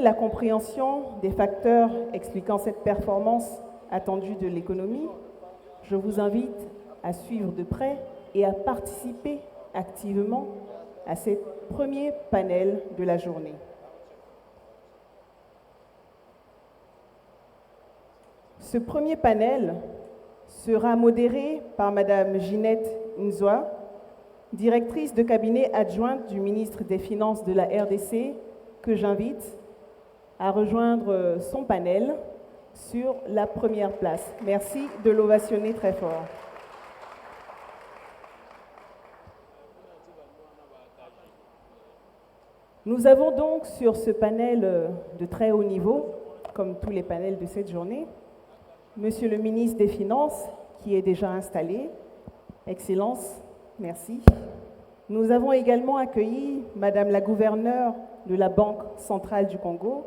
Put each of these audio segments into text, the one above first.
la compréhension des facteurs expliquant cette performance attendue de l'économie, je vous invite à suivre de près et à participer activement à ce premier panel de la journée. Ce premier panel sera modéré par Madame Ginette Nzoa, directrice de cabinet adjointe du ministre des Finances de la RDC, que j'invite à rejoindre son panel sur la première place. Merci de l'ovationner très fort. Nous avons donc sur ce panel de très haut niveau, comme tous les panels de cette journée, Monsieur le ministre des Finances, qui est déjà installé. Excellence, merci. Nous avons également accueilli Madame la gouverneure de la Banque centrale du Congo.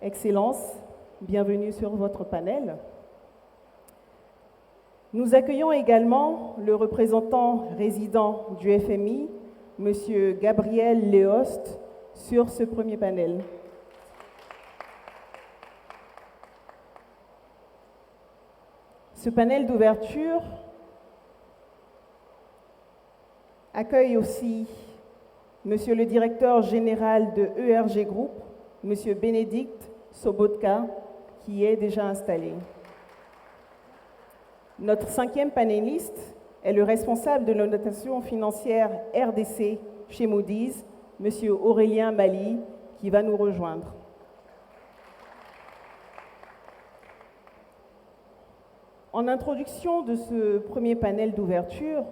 Excellence, bienvenue sur votre panel. Nous accueillons également le représentant résident du FMI, Monsieur Gabriel Leost, sur ce premier panel. Ce panel d'ouverture accueille aussi Monsieur le directeur général de ERG Group, Monsieur Bénédicte Sobotka, qui est déjà installé. Notre cinquième panéliste est le responsable de la notation financière RDC chez Moody's, Monsieur Aurélien Mali, qui va nous rejoindre. En introduction de ce premier panel d'ouverture,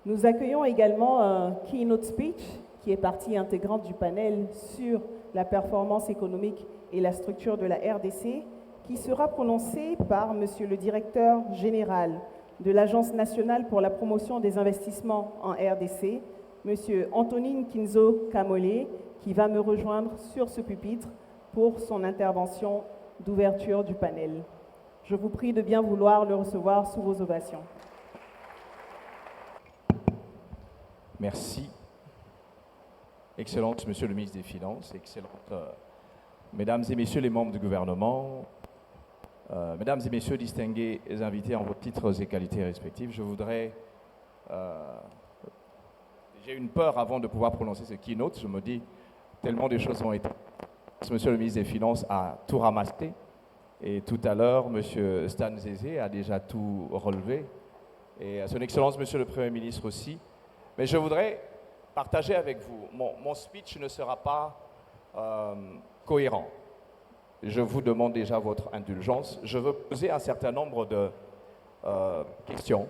nous accueillons également un keynote speech qui est partie intégrante du panel sur la performance économique et la structure de la RDC, qui sera prononcé par Monsieur le directeur général de l'Agence nationale pour la promotion des investissements en RDC, Monsieur Antonine Kinzo Kamole, qui va me rejoindre sur ce pupitre pour son intervention d'ouverture du panel. Je vous prie de bien vouloir le recevoir sous vos ovations. Merci. Excellente, Monsieur le ministre des Finances, excellente, Mesdames et Messieurs les membres du gouvernement, Mesdames et Messieurs distingués invités en vos titres et qualités respectifs, je voudrais... j'ai une peur avant de pouvoir prononcer ce keynote, je me dis, tellement de choses ont été... Monsieur le ministre des Finances a tout ramassé, et tout à l'heure, Monsieur Stan Zézé a déjà tout relevé, et Son Excellence, Monsieur le Premier ministre aussi. Mais je voudrais partager avec vous, mon speech ne sera pas cohérent. Je vous demande déjà votre indulgence. Je veux poser un certain nombre de questions,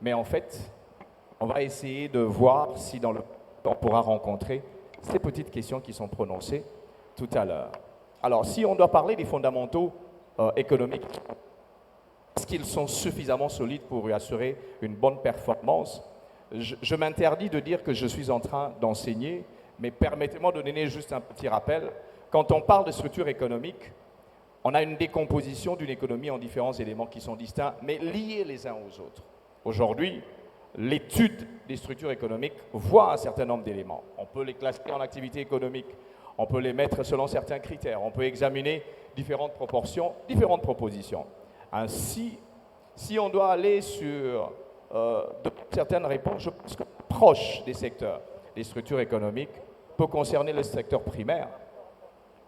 mais en fait, on va essayer de voir si dans le on pourra rencontrer ces petites questions qui sont prononcées tout à l'heure. Alors, si on doit parler des fondamentaux économiques, est-ce qu'ils sont suffisamment solides pour assurer une bonne performance? Je m'interdis de dire que je suis en train d'enseigner, mais permettez-moi de donner juste un petit rappel. Quand on parle de structure économique, on a une décomposition d'une économie en différents éléments qui sont distincts, mais liés les uns aux autres. Aujourd'hui, l'étude des structures économiques voit un certain nombre d'éléments. On peut les classer en activité économique, on peut les mettre selon certains critères, on peut examiner différentes proportions, différentes propositions. Ainsi, si on doit aller sur certaines réponses, je pense que proche des secteurs, des structures économiques, peut concerner le secteur primaire,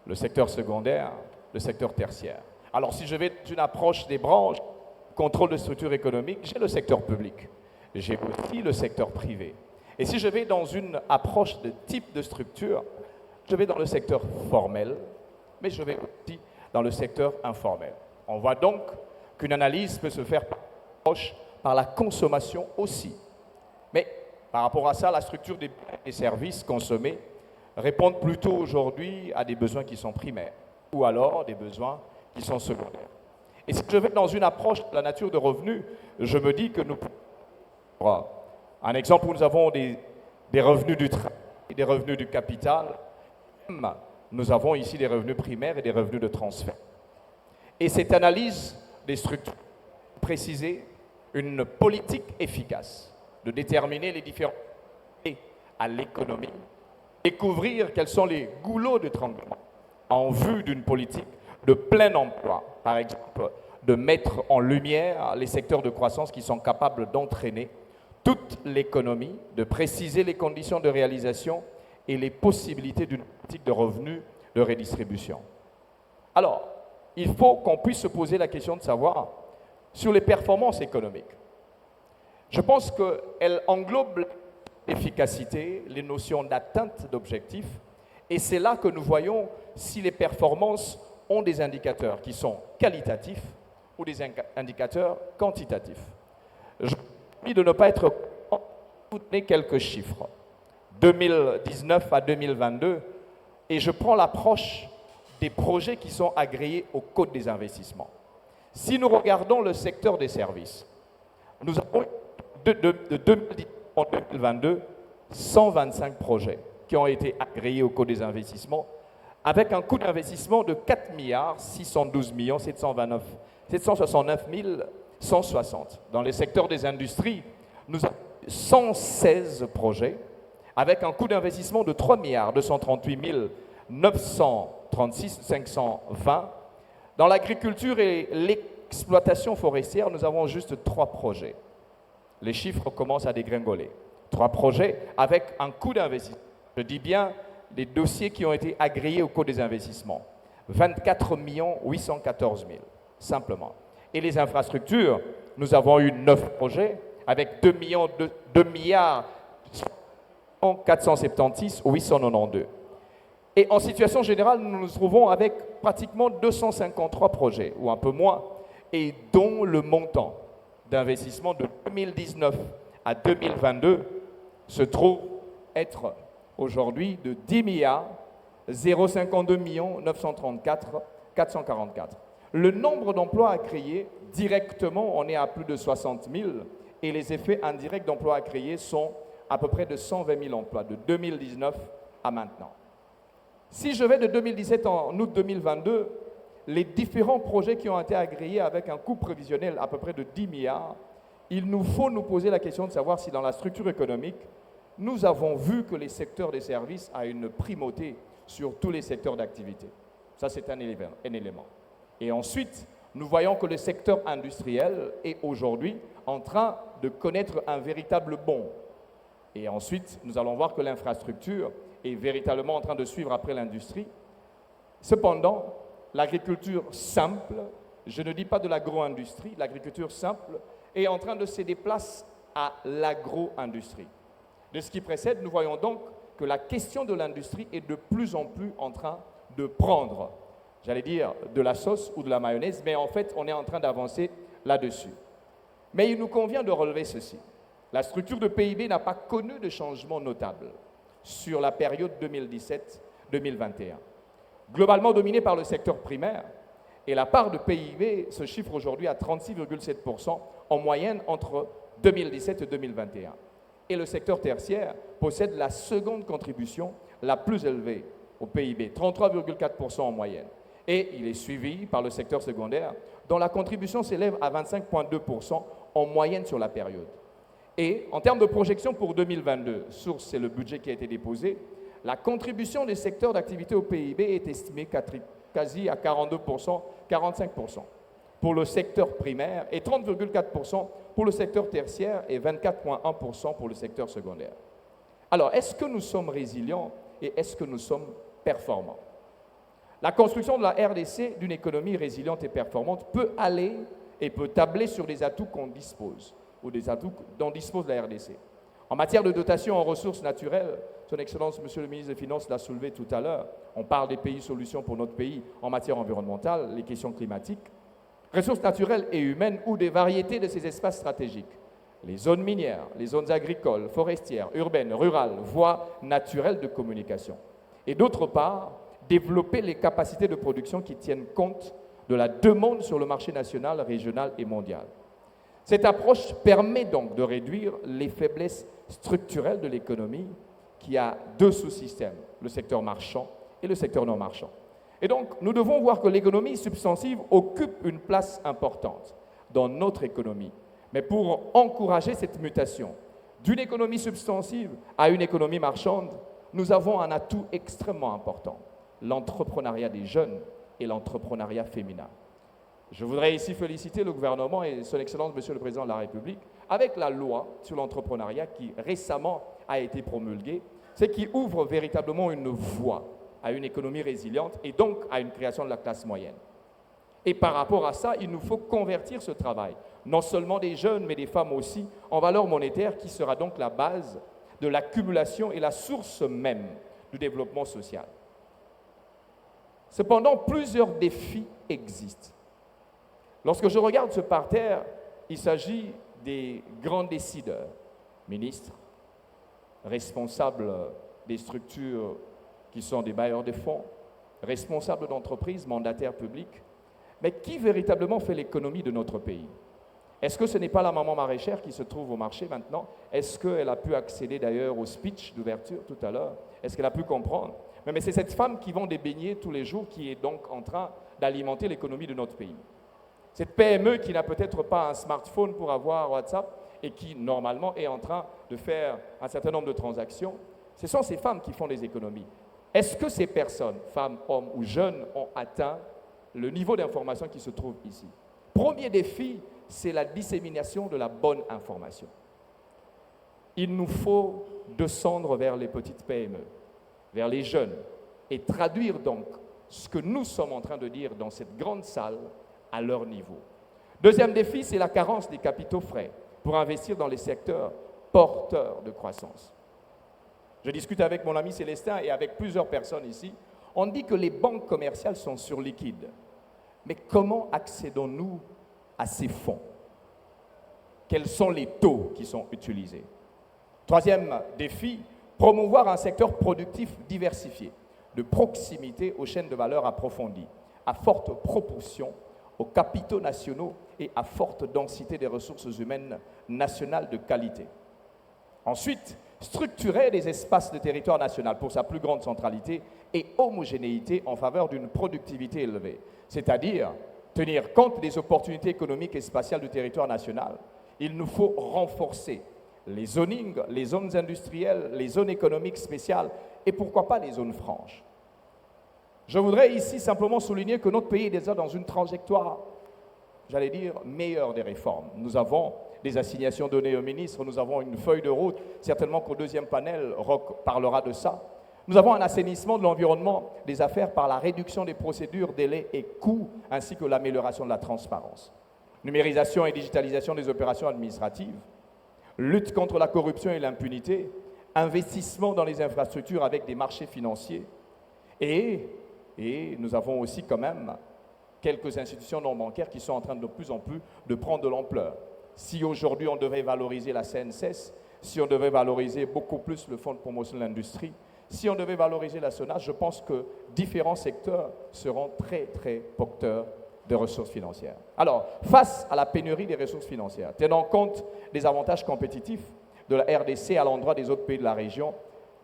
le secteur secondaire, le secteur tertiaire. Alors si je vais d'une approche des branches, contrôle de structure économique, j'ai le secteur public, j'ai aussi le secteur privé. Et si je vais dans une approche de type de structure, je vais dans le secteur formel, mais je vais aussi dans le secteur informel. On voit donc qu'une analyse peut se faire par la consommation aussi. Mais par rapport à ça, la structure des biens et services consommés répondent plutôt aujourd'hui à des besoins qui sont primaires ou alors des besoins qui sont secondaires. Et si je vais dans une approche de la nature de revenus, je me dis que nous pouvons... Un exemple où nous avons des revenus du travail, des revenus du capital, nous avons ici des revenus primaires et des revenus de transfert. Et cette analyse des structures préciser une politique efficace, de déterminer les différents à l'économie, découvrir quels sont les goulots d'étranglement en vue d'une politique de plein emploi, par exemple, de mettre en lumière les secteurs de croissance qui sont capables d'entraîner toute l'économie, de préciser les conditions de réalisation et les possibilités d'une politique de revenus de redistribution. Alors, il faut qu'on puisse se poser la question de savoir sur les performances économiques. Je pense qu'elle englobe l'efficacité, les notions d'atteinte d'objectifs, et c'est là que nous voyons si les performances ont des indicateurs qui sont qualitatifs ou des indicateurs quantitatifs. Je vous prie de ne pas être... Vous tenez quelques chiffres. 2019 à 2022, et je prends l'approche des projets qui sont agréés au Code des investissements. Si nous regardons le secteur des services, nous avons de 2010 à 2022 125 projets qui ont été agréés au Code des investissements avec un coût d'investissement de 4 612 769 160. Dans les secteurs des industries, nous avons 116 projets avec un coût d'investissement de 3 238 936 520. Dans l'agriculture et l'exploitation forestière, nous avons juste 3 projets. Les chiffres commencent à dégringoler. 3 projets avec un coût d'investissement. Je dis bien les dossiers qui ont été agréés au Code des investissements. 24 814 000, simplement. Et les infrastructures, nous avons eu 9 projets avec 2 476 892. Et en situation générale, nous nous trouvons avec pratiquement 253 projets, ou un peu moins, et dont le montant d'investissement de 2019 à 2022 se trouve être aujourd'hui de 10 052 934 444. Le nombre d'emplois à créer, directement, on est à plus de 60 000, et les effets indirects d'emplois à créer sont à peu près de 120 000 emplois, de 2019 à maintenant. Si je vais de 2017 en août 2022, les différents projets qui ont été agréés avec un coût prévisionnel à peu près de 10 milliards, il nous faut nous poser la question de savoir si dans la structure économique, nous avons vu que les secteurs des services ont une primauté sur tous les secteurs d'activité. Ça, c'est un élément. Et ensuite, nous voyons que le secteur industriel est aujourd'hui en train de connaître un véritable bond. Et ensuite, nous allons voir que l'infrastructure est véritablement en train de suivre après l'industrie. Cependant, l'agriculture simple, je ne dis pas de l'agro-industrie, l'agriculture simple est en train de céder place à l'agro-industrie. De ce qui précède, nous voyons donc que la question de l'industrie est de plus en plus en train de prendre, j'allais dire, de la sauce ou de la mayonnaise, mais en fait, on est en train d'avancer là-dessus. Mais il nous convient de relever ceci. La structure de PIB n'a pas connu de changement notable sur la période 2017-2021. Globalement dominée par le secteur primaire, et la part de PIB se chiffre aujourd'hui à 36,7% en moyenne entre 2017 et 2021. Et le secteur tertiaire possède la seconde contribution la plus élevée au PIB, 33,4% en moyenne. Et il est suivi par le secteur secondaire, dont la contribution s'élève à 25,2% en moyenne sur la période. Et en termes de projection pour 2022, c'est le budget qui a été déposé, la contribution des secteurs d'activité au PIB est estimée quasi à 42%, 45% pour le secteur primaire et 30,4% pour le secteur tertiaire et 24,1% pour le secteur secondaire. Alors, est-ce que nous sommes résilients et est-ce que nous sommes performants? La construction de la RDC, d'une économie résiliente et performante, peut aller et peut tabler sur des atouts qu'on dispose, ou des atouts dont dispose la RDC. En matière de dotation en ressources naturelles, Son Excellence, Monsieur le ministre des Finances l'a soulevé tout à l'heure, on parle des pays solutions pour notre pays en matière environnementale, les questions climatiques, ressources naturelles et humaines ou des variétés de ces espaces stratégiques, les zones minières, les zones agricoles, forestières, urbaines, rurales, voies naturelles de communication. Et d'autre part, développer les capacités de production qui tiennent compte de la demande sur le marché national, régional et mondial. Cette approche permet donc de réduire les faiblesses structurelles de l'économie qui a 2 sous-systèmes, le secteur marchand et le secteur non marchand. Et donc, nous devons voir que l'économie substantive occupe une place importante dans notre économie. Mais pour encourager cette mutation d'une économie substantive à une économie marchande, nous avons un atout extrêmement important. l'entrepreneuriat des jeunes et l'entrepreneuriat féminin. Je voudrais ici féliciter le gouvernement et son Excellence, Monsieur le Président de la République, avec la loi sur l'entrepreneuriat qui récemment a été promulguée, c'est qui ouvre véritablement une voie à une économie résiliente et donc à une création de la classe moyenne. Et par rapport à ça, il nous faut convertir ce travail, non seulement des jeunes, mais des femmes aussi, en valeur monétaire qui sera donc la base de l'accumulation et la source même du développement social. Cependant, plusieurs défis existent. Lorsque je regarde ce parterre, il s'agit des grands décideurs, ministres, responsables des structures qui sont des bailleurs de fonds, responsables d'entreprises, mandataires publics, mais qui véritablement fait l'économie de notre pays? Est-ce que ce n'est pas la maman maraîchère qui se trouve au marché maintenant? Est-ce qu'elle a pu accéder d'ailleurs au speech d'ouverture tout à l'heure? Est-ce qu'elle a pu comprendre? Mais c'est cette femme qui vend des beignets tous les jours qui est donc en train d'alimenter l'économie de notre pays. Cette PME qui n'a peut-être pas un smartphone pour avoir WhatsApp et qui, normalement, est en train de faire un certain nombre de transactions, ce sont ces femmes qui font les économies. Est-ce que ces personnes, femmes, hommes ou jeunes, ont atteint le niveau d'information qui se trouve ici? Premier défi, c'est la dissémination de la bonne information. Il nous faut descendre vers les petites PME, vers les jeunes, et traduire donc ce que nous sommes en train de dire dans cette grande salle à leur niveau. Deuxième défi, c'est la carence des capitaux frais pour investir dans les secteurs porteurs de croissance. Je discute avec mon ami Célestin et avec plusieurs personnes ici. On dit que les banques commerciales sont surliquides. Mais comment accédons-nous à ces fonds? Quels sont les taux qui sont utilisés? Troisième défi, promouvoir un secteur productif diversifié, de proximité aux chaînes de valeur approfondies, à forte proportion aux capitaux nationaux et à forte densité des ressources humaines nationales de qualité. Ensuite, structurer des espaces de territoire national pour sa plus grande centralité et homogénéité en faveur d'une productivité élevée, c'est-à-dire tenir compte des opportunités économiques et spatiales du territoire national. Il nous faut renforcer les zonings, les zones industrielles, les zones économiques spéciales et pourquoi pas les zones franches. Je voudrais ici simplement souligner que notre pays est déjà dans une trajectoire, j'allais dire, meilleure des réformes. Nous avons des assignations données au ministre, nous avons une feuille de route, certainement qu'au deuxième panel, Roch parlera de ça. Nous avons un assainissement de l'environnement des affaires par la réduction des procédures, délais et coûts, ainsi que l'amélioration de la transparence. Numérisation et digitalisation des opérations administratives, lutte contre la corruption et l'impunité, investissement dans les infrastructures avec des marchés financiers et nous avons aussi quand même quelques institutions non bancaires qui sont en train de plus en plus de prendre de l'ampleur. Si aujourd'hui on devait valoriser la CNCES, si on devait valoriser beaucoup plus le Fonds de promotion de l'industrie, si on devait valoriser la SONAS, je pense que différents secteurs seront très, très porteurs de ressources financières. Alors, face à la pénurie des ressources financières, tenant compte des avantages compétitifs de la RDC à l'endroit des autres pays de la région,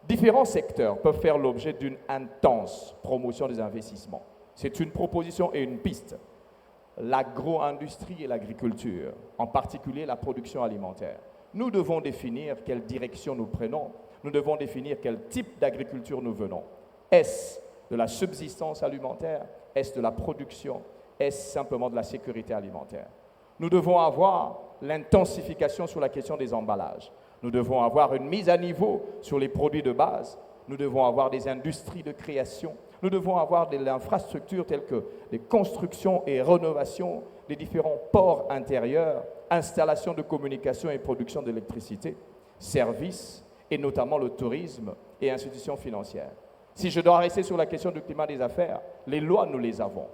différents secteurs peuvent faire l'objet d'une intense promotion des investissements. C'est une proposition et une piste. L'agro-industrie et l'agriculture, en particulier la production alimentaire. Nous devons définir quelle direction nous prenons. Nous devons définir quel type d'agriculture nous venons. Est-ce de la subsistance alimentaire? Est-ce de la production? Est-ce simplement de la sécurité alimentaire? Nous devons avoir l'intensification sur la question des emballages. Nous devons avoir une mise à niveau sur les produits de base. Nous devons avoir des industries de création. Nous devons avoir de l'infrastructure telles que les constructions et rénovations des différents ports intérieurs, installations de communication et production d'électricité, services et notamment le tourisme et institutions financières. Si je dois rester sur la question du climat des affaires, les lois, nous les avons.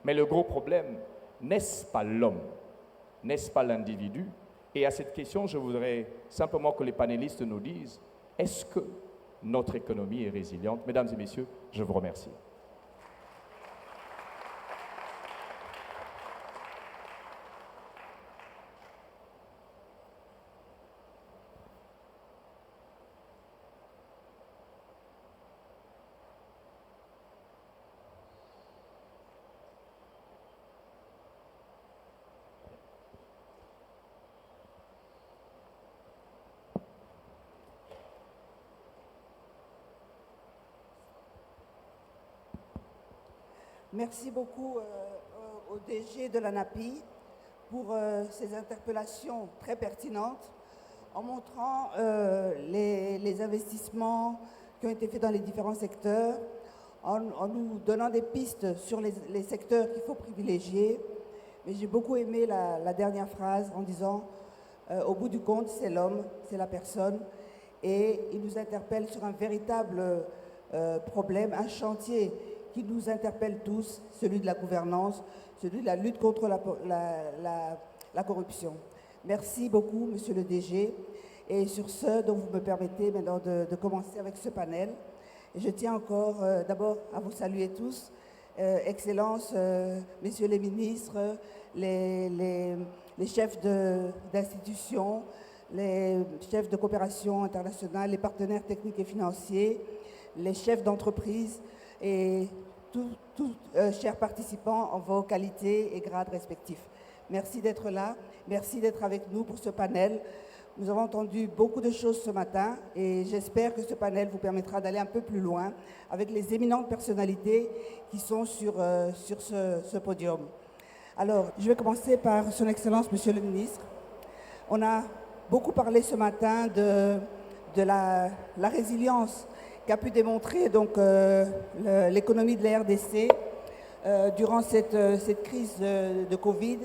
Mais le gros problème, n'est-ce pas l'homme? N'est-ce pas l'individu? Et à cette question, je voudrais simplement que les panélistes nous disent, est-ce que notre économie est résiliente? Mesdames et messieurs, je vous remercie. Merci beaucoup au DG de l'ANAPI pour ces interpellations très pertinentes en montrant les investissements qui ont été faits dans les différents secteurs, en nous donnant des pistes sur les secteurs qu'il faut privilégier. Mais j'ai beaucoup aimé la dernière phrase en disant au bout du compte, c'est l'homme, c'est la personne. Et il nous interpelle sur un véritable problème, un chantier qui nous interpelle tous, celui de la gouvernance, celui de la lutte contre la corruption. Merci beaucoup, Monsieur le DG. Et sur ce, donc vous me permettez maintenant de commencer avec ce panel. Et je tiens encore d'abord à vous saluer tous, Excellences, Messieurs les ministres, les chefs d'institutions, les chefs de coopération internationale, les partenaires techniques et financiers, les chefs d'entreprise et tous chers participants en vos qualités et grades respectifs. Merci d'être là, merci d'être avec nous pour ce panel. Nous avons entendu beaucoup de choses ce matin et j'espère que ce panel vous permettra d'aller un peu plus loin avec les éminentes personnalités qui sont sur ce podium. Alors, je vais commencer par Son Excellence, Monsieur le Ministre. On a beaucoup parlé ce matin de la résilience qu'a pu démontrer donc l'économie de la RDC durant cette crise de Covid.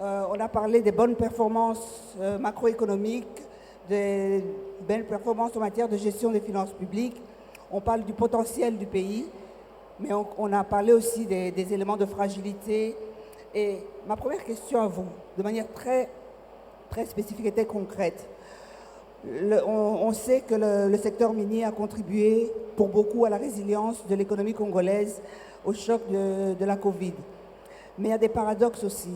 On a parlé des bonnes performances macroéconomiques, des belles performances en matière de gestion des finances publiques. On parle du potentiel du pays, mais on a parlé aussi des éléments de fragilité. Et ma première question à vous, de manière très spécifique et très concrète. On sait que le secteur minier a contribué pour beaucoup à la résilience de l'économie congolaise au choc de la Covid. Mais il y a des paradoxes aussi.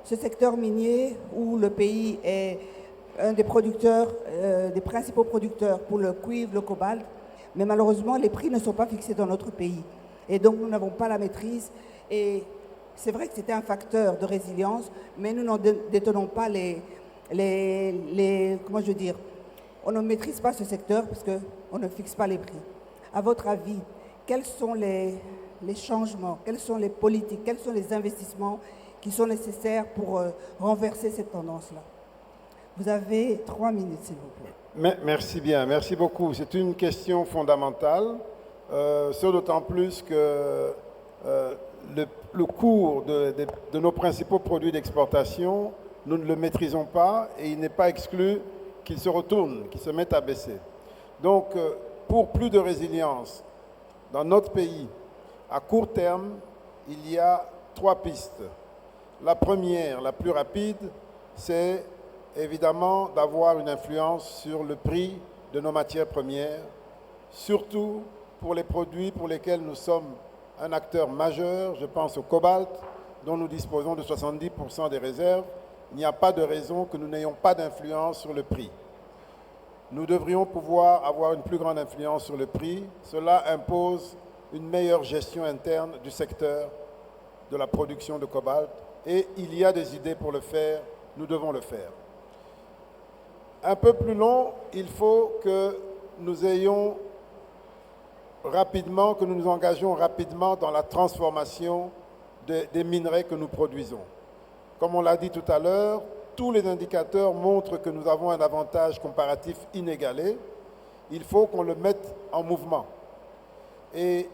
Ce secteur minier où le pays est un des producteurs, des principaux producteurs pour le cuivre, le cobalt, mais malheureusement les prix ne sont pas fixés dans notre pays. Et donc nous n'avons pas la maîtrise. Et c'est vrai que c'était un facteur de résilience, mais nous n'en détenons pas comment je veux dire, on ne maîtrise pas ce secteur parce qu'on ne fixe pas les prix. À votre avis, quels sont les changements, quelles sont les politiques, quels sont les investissements qui sont nécessaires pour renverser cette tendance-là? Vous avez 3 minutes, s'il vous plaît. Merci bien, merci beaucoup. C'est une question fondamentale, ce d'autant plus que le cours de nos principaux produits d'exportation, nous ne le maîtrisons pas et il n'est pas exclu qu'il se retourne, qu'il se mette à baisser. Donc, pour plus de résilience dans notre pays, à court terme, il y a 3 pistes. La première, la plus rapide, c'est évidemment d'avoir une influence sur le prix de nos matières premières, surtout pour les produits pour lesquels nous sommes un acteur majeur. Je pense au cobalt, dont nous disposons de 70% des réserves. Il n'y a pas de raison que nous n'ayons pas d'influence sur le prix. Nous devrions pouvoir avoir une plus grande influence sur le prix. Cela impose une meilleure gestion interne du secteur de la production de cobalt. Et il y a des idées pour le faire, nous devons le faire. Un peu plus long, il faut que nous ayons rapidement, que nous nous engagions rapidement dans la transformation des minerais que nous produisons. Comme on l'a dit tout à l'heure, tous les indicateurs montrent que nous avons un avantage comparatif inégalé. Il faut qu'on le mette en mouvement. Et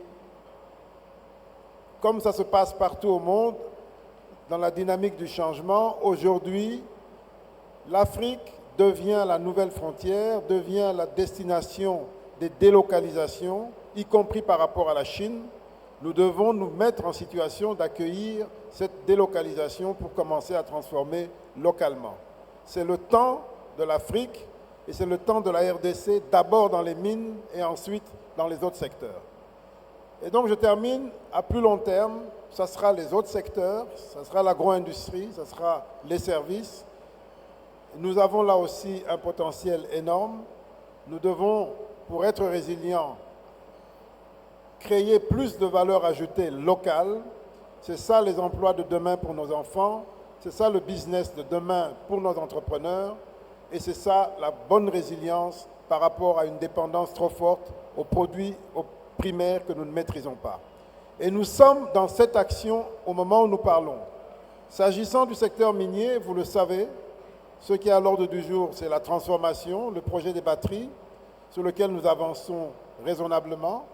comme ça se passe partout au monde, dans la dynamique du changement, aujourd'hui, l'Afrique devient la nouvelle frontière, devient la destination des délocalisations, y compris par rapport à la Chine. Nous devons nous mettre en situation d'accueillir cette délocalisation pour commencer à transformer localement. C'est le temps de l'Afrique et c'est le temps de la RDC, d'abord dans les mines et ensuite dans les autres secteurs. Et donc je termine, à plus long terme, ça sera les autres secteurs, ça sera l'agro-industrie, ça sera les services. Nous avons là aussi un potentiel énorme. Nous devons, pour être résilients, créer plus de valeur ajoutée locale. C'est ça les emplois de demain pour nos enfants, c'est ça le business de demain pour nos entrepreneurs et c'est ça la bonne résilience par rapport à une dépendance trop forte aux produits primaires que nous ne maîtrisons pas. Et nous sommes dans cette action au moment où nous parlons. S'agissant du secteur minier, vous le savez, ce qui est à l'ordre du jour, c'est la transformation, le projet des batteries, sur lequel nous avançons raisonnablement.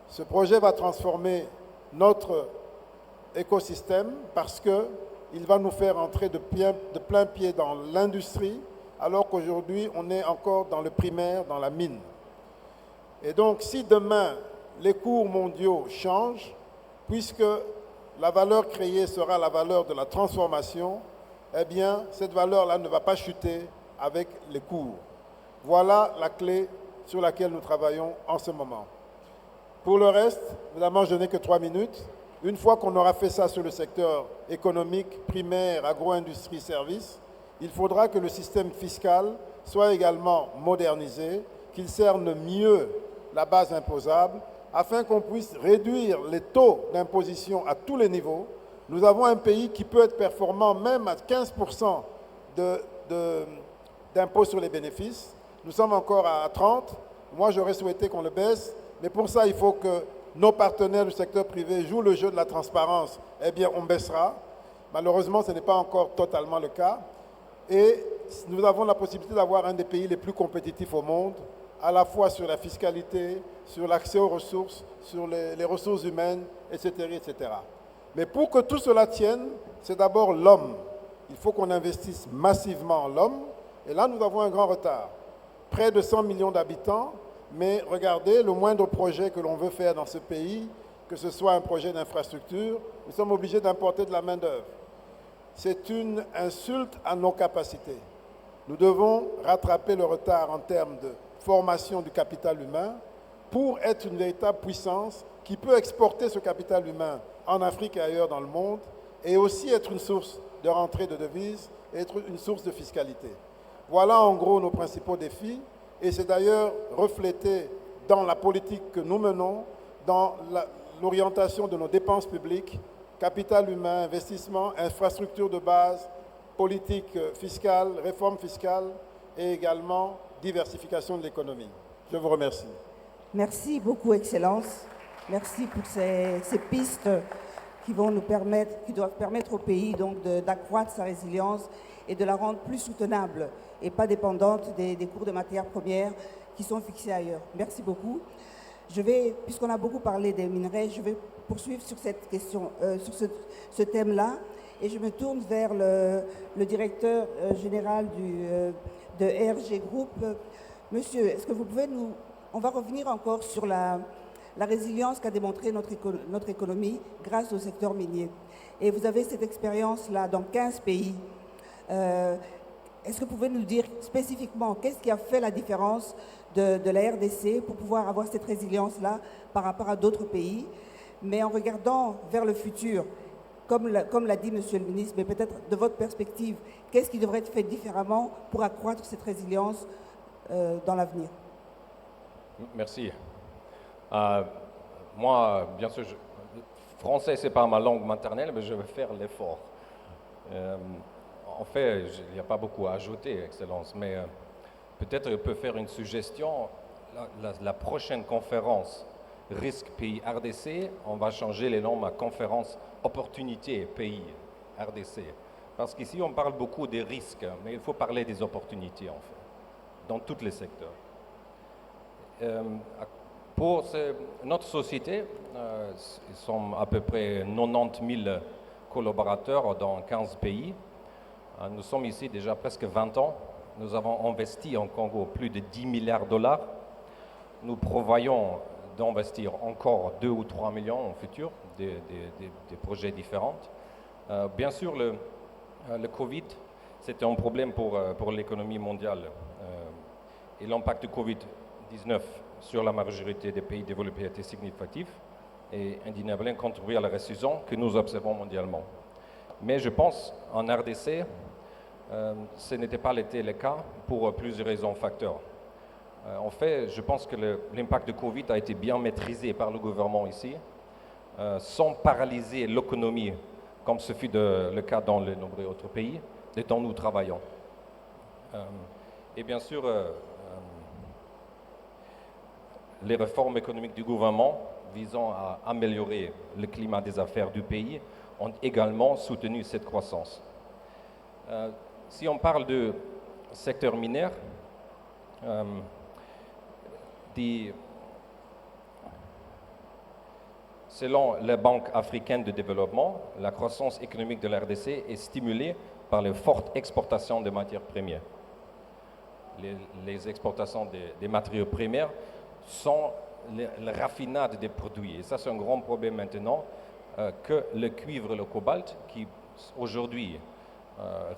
Ce projet va transformer notre écosystème parce qu'il va nous faire entrer de plein pied dans l'industrie, alors qu'aujourd'hui, on est encore dans le primaire, dans la mine. Et donc, si demain, les cours mondiaux changent, puisque la valeur créée sera la valeur de la transformation, eh bien, cette valeur-là ne va pas chuter avec les cours. Voilà la clé sur laquelle nous travaillons en ce moment. Pour le reste, évidemment, je n'ai que 3 minutes. Une fois qu'on aura fait ça sur le secteur économique, primaire, agro-industrie, services, il faudra que le système fiscal soit également modernisé, qu'il cerne mieux la base imposable, afin qu'on puisse réduire les taux d'imposition à tous les niveaux. Nous avons un pays qui peut être performant même à 15% d'impôt sur les bénéfices. Nous sommes encore à 30%. Moi, j'aurais souhaité qu'on le baisse, mais pour ça, il faut que nos partenaires du secteur privé jouent le jeu de la transparence. Eh bien, on baissera. Malheureusement, ce n'est pas encore totalement le cas. Et nous avons la possibilité d'avoir un des pays les plus compétitifs au monde, à la fois sur la fiscalité, sur l'accès aux ressources, sur les ressources humaines, etc., etc. Mais pour que tout cela tienne, c'est d'abord l'homme. Il faut qu'on investisse massivement en l'homme. Et là, nous avons un grand retard. Près de 100 millions d'habitants, mais regardez, le moindre projet que l'on veut faire dans ce pays, que ce soit un projet d'infrastructure, nous sommes obligés d'importer de la main-d'œuvre. C'est une insulte à nos capacités. Nous devons rattraper le retard en termes de formation du capital humain pour être une véritable puissance qui peut exporter ce capital humain en Afrique et ailleurs dans le monde et aussi être une source de rentrée de devises et être une source de fiscalité. Voilà en gros nos principaux défis et c'est d'ailleurs reflété dans la politique que nous menons, dans l'orientation de nos dépenses publiques, capital humain, investissement, infrastructure de base, politique fiscale, réforme fiscale et également diversification de l'économie. Je vous remercie. Merci beaucoup, Excellence. Merci pour ces pistes qui doivent permettre au pays donc d'accroître sa résilience et de la rendre plus soutenable et pas dépendante des cours de matières premières qui sont fixés ailleurs. Merci beaucoup. Puisqu'on a beaucoup parlé des minerais, je vais poursuivre sur cette question, sur ce thème-là, et je me tourne vers le directeur général de RG Group. Monsieur, est-ce que vous pouvez on va revenir encore sur la résilience qu'a démontré notre économie grâce au secteur minier. Et vous avez cette expérience-là dans 15 pays. Est-ce que vous pouvez nous dire spécifiquement qu'est-ce qui a fait la différence de la RDC pour pouvoir avoir cette résilience-là par rapport à d'autres pays, mais en regardant vers le futur, comme l'a dit Monsieur le ministre, mais peut-être de votre perspective, qu'est-ce qui devrait être fait différemment pour accroître cette résilience dans l'avenir? Merci. Moi, bien sûr, français, ce n'est pas ma langue maternelle, mais je vais faire l'effort. En fait, il n'y a pas beaucoup à ajouter, Excellence, mais peut-être je peux faire une suggestion. La prochaine conférence risque pays RDC, on va changer les noms à conférence opportunité pays RDC. Parce qu'ici, on parle beaucoup des risques, mais il faut parler des opportunités, en fait, dans tous les secteurs. Pour notre société, ils sont à peu près 90 000 collaborateurs dans 15 pays. Nous sommes ici déjà presque 20 ans. Nous avons investi en Congo plus de 10 milliards de dollars. Nous prévoyons d'investir encore 2 ou 3 millions en futur, des projets différents. Bien sûr, le Covid, c'était un problème pour l'économie mondiale. Et l'impact du Covid-19 sur la majorité des pays développés était significatif et indéniablement contribué à la récession que nous observons mondialement. Mais je pense en RDC, ce n'était pas le cas pour plusieurs raisons facteurs. En fait, je pense que l'impact de Covid a été bien maîtrisé par le gouvernement ici, sans paralyser l'économie, comme ce fut le cas dans de nombreux autres pays, dont nous travaillons. Et bien sûr, les réformes économiques du gouvernement visant à améliorer le climat des affaires du pays ont également soutenu cette croissance. Si on parle du secteur minier, selon la Banque africaine de développement, la croissance économique de la RDC est stimulée par les fortes exportations de matières premières. Les exportations des matériaux premiers sont le raffinage des produits. Et ça, c'est un grand problème maintenant que le cuivre et le cobalt, qui aujourd'hui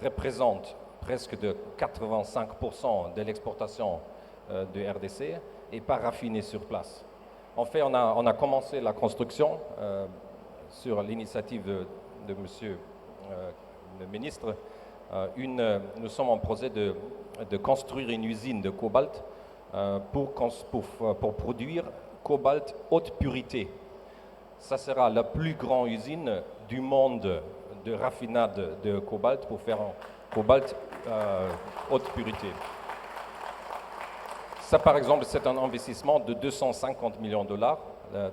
représentent presque de 85% de l'exportation de RDC, n'est pas raffiné sur place. En fait, on a commencé la construction sur l'initiative de Monsieur le ministre. Nous sommes en projet de construire une usine de cobalt pour produire cobalt haute purité. Ça sera la plus grande usine du monde de raffinage de cobalt pour faire un cobalt haute purité. Ça, par exemple, c'est un investissement de 250 millions de dollars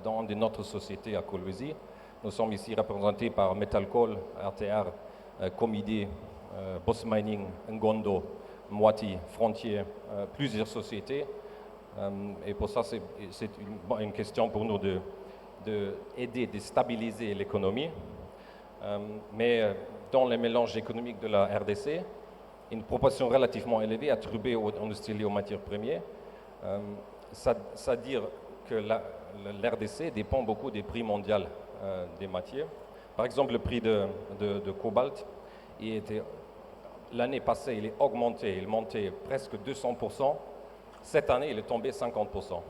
dans notre société à Kolwezi. Nous sommes ici représentés par Metalcoal, RTR, Comidé, Boss Mining, Ngondo, Moiti, Frontier, plusieurs sociétés. Et pour ça, c'est une question pour nous d'aider, de stabiliser l'économie. Mais dans les mélanges économiques de la RDC, une proportion relativement élevée attribuée aux industriels et aux matières premières. C'est-à-dire que l'RDC dépend beaucoup des prix mondiaux des matières. Par exemple, le prix de cobalt, l'année passée, il est augmenté, il montait presque 200%. Cette année, il est tombé 50%.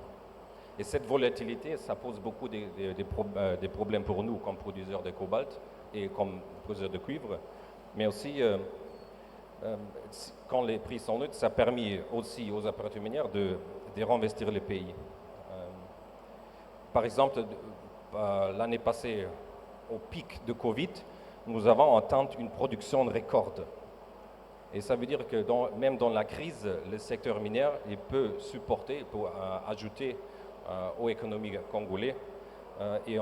Et cette volatilité, ça pose beaucoup des problèmes pour nous comme producteurs de cobalt et comme producteurs de cuivre. Mais aussi, quand les prix sont neutres, ça a permis aussi aux opérateurs miniers de réinvestir le pays. Par exemple, l'année passée, au pic de Covid, nous avons atteint une production de record. Et ça veut dire que même dans la crise, le secteur minier il peut supporter pour ajouter aux économies congolaises. Et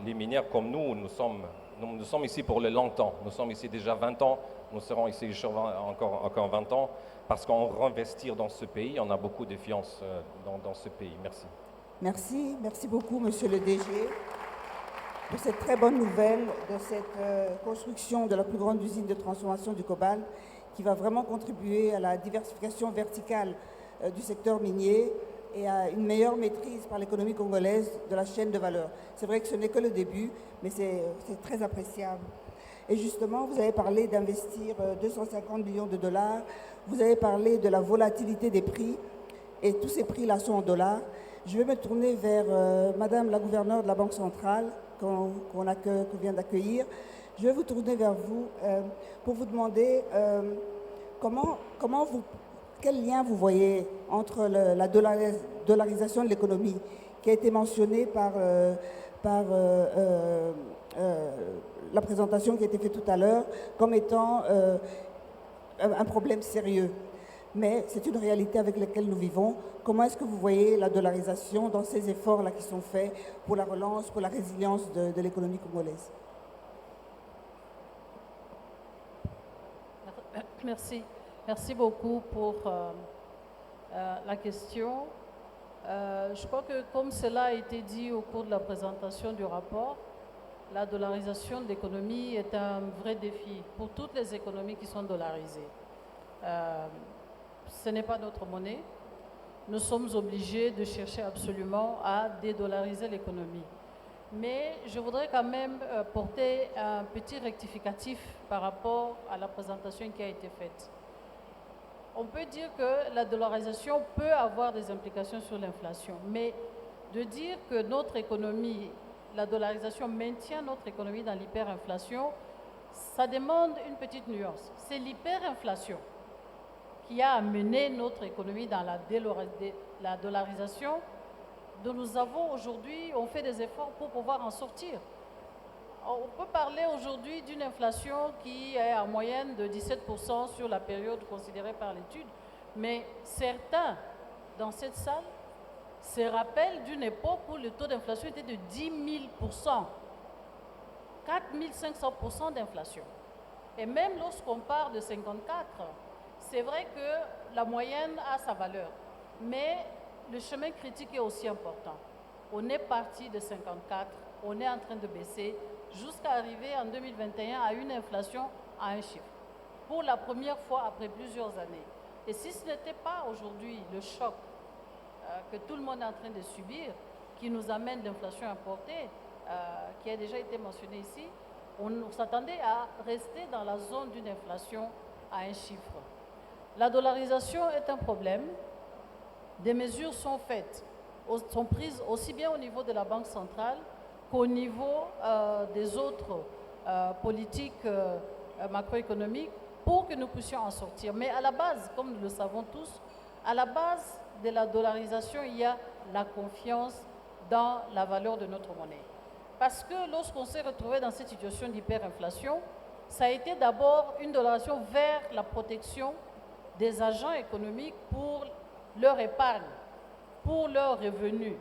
les minières comme nous sommes ici pour le longtemps. Nous sommes ici déjà 20 ans. Nous serons ici encore 20 ans parce qu'on réinvestit dans ce pays. On a beaucoup de confiance dans ce pays. Merci. Merci beaucoup, Monsieur le DG, pour cette très bonne nouvelle de cette construction de la plus grande usine de transformation du cobalt qui va vraiment contribuer à la diversification verticale du secteur minier et à une meilleure maîtrise par l'économie congolaise de la chaîne de valeur. C'est vrai que ce n'est que le début, mais c'est très appréciable. Et justement, vous avez parlé d'investir 250 millions de dollars, vous avez parlé de la volatilité des prix, et tous ces prix-là sont en dollars. Je vais me tourner vers Madame la gouverneure de la Banque centrale, qu'on vient d'accueillir. Je vais vous tourner vers vous pour vous demander quel lien vous voyez entre la dollarisation de l'économie qui a été mentionnée par la présentation qui a été faite tout à l'heure comme étant un problème sérieux. Mais c'est une réalité avec laquelle nous vivons. Comment est-ce que vous voyez la dollarisation dans ces efforts-là qui sont faits pour la relance, pour la résilience de l'économie congolaise? Merci. Merci beaucoup pour la question. Je crois que comme cela a été dit au cours de la présentation du rapport, la dollarisation de l'économie est un vrai défi pour toutes les économies qui sont dollarisées. Ce n'est pas notre monnaie. Nous sommes obligés de chercher absolument à dédollariser l'économie. Mais je voudrais quand même porter un petit rectificatif par rapport à la présentation qui a été faite. On peut dire que la dollarisation peut avoir des implications sur l'inflation, mais de dire que notre économie, la dollarisation maintient notre économie dans l'hyperinflation, ça demande une petite nuance. C'est l'hyperinflation qui a amené notre économie dans la dollarisation dont nous avons aujourd'hui, on fait des efforts pour pouvoir en sortir. On peut parler aujourd'hui d'une inflation qui est en moyenne de 17% sur la période considérée par l'étude, mais certains dans cette salle se rappelle d'une époque où le taux d'inflation était de 10 000%, 4 500% d'inflation. Et même lorsqu'on part de 54, c'est vrai que la moyenne a sa valeur. Mais le chemin critique est aussi important. On est parti de 54, on est en train de baisser, jusqu'à arriver en 2021 à une inflation à un chiffre. Pour la première fois après plusieurs années. Et si ce n'était pas aujourd'hui le choc que tout le monde est en train de subir, qui nous amène l'inflation importée, qui a déjà été mentionnée ici, on s'attendait à rester dans la zone d'une inflation à un chiffre. La dollarisation est un problème. Des mesures sont faites, sont prises aussi bien au niveau de la Banque centrale qu'au niveau des autres politiques macroéconomiques pour que nous puissions en sortir. Mais à la base, comme nous le savons tous, à la base de la dollarisation, il y a la confiance dans la valeur de notre monnaie. Parce que lorsqu'on s'est retrouvé dans cette situation d'hyperinflation, ça a été d'abord une dollarisation vers la protection des agents économiques pour leur épargne, pour leurs revenus.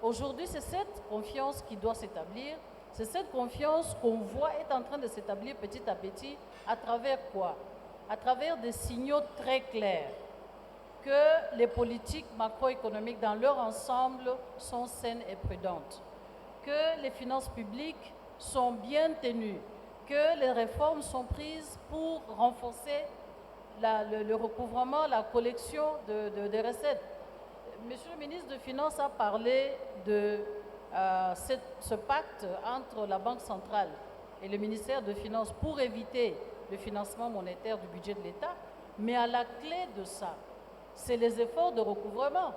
Aujourd'hui, c'est cette confiance qui doit s'établir. C'est cette confiance qu'on voit est en train de s'établir petit à petit. À travers quoi? À travers des signaux très clairs que les politiques macroéconomiques dans leur ensemble sont saines et prudentes, que les finances publiques sont bien tenues, que les réformes sont prises pour renforcer le recouvrement, la collection des recettes. Monsieur le ministre des Finances a parlé de ce pacte entre la Banque centrale et le ministère des Finances pour éviter le financement monétaire du budget de l'État, mais à la clé de ça, c'est les efforts de recouvrement.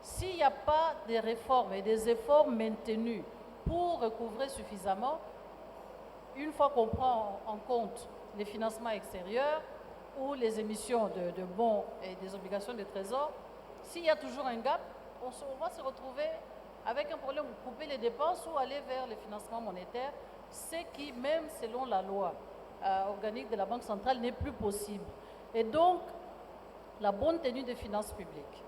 S'il n'y a pas des réformes et des efforts maintenus pour recouvrer suffisamment, une fois qu'on prend en compte les financements extérieurs ou les émissions de bons et des obligations de trésor, s'il y a toujours un gap, on va se retrouver avec un problème de couper les dépenses ou aller vers les financements monétaires, ce qui, même selon la loi organique de la Banque centrale, n'est plus possible. Et donc, la bonne tenue des finances publiques,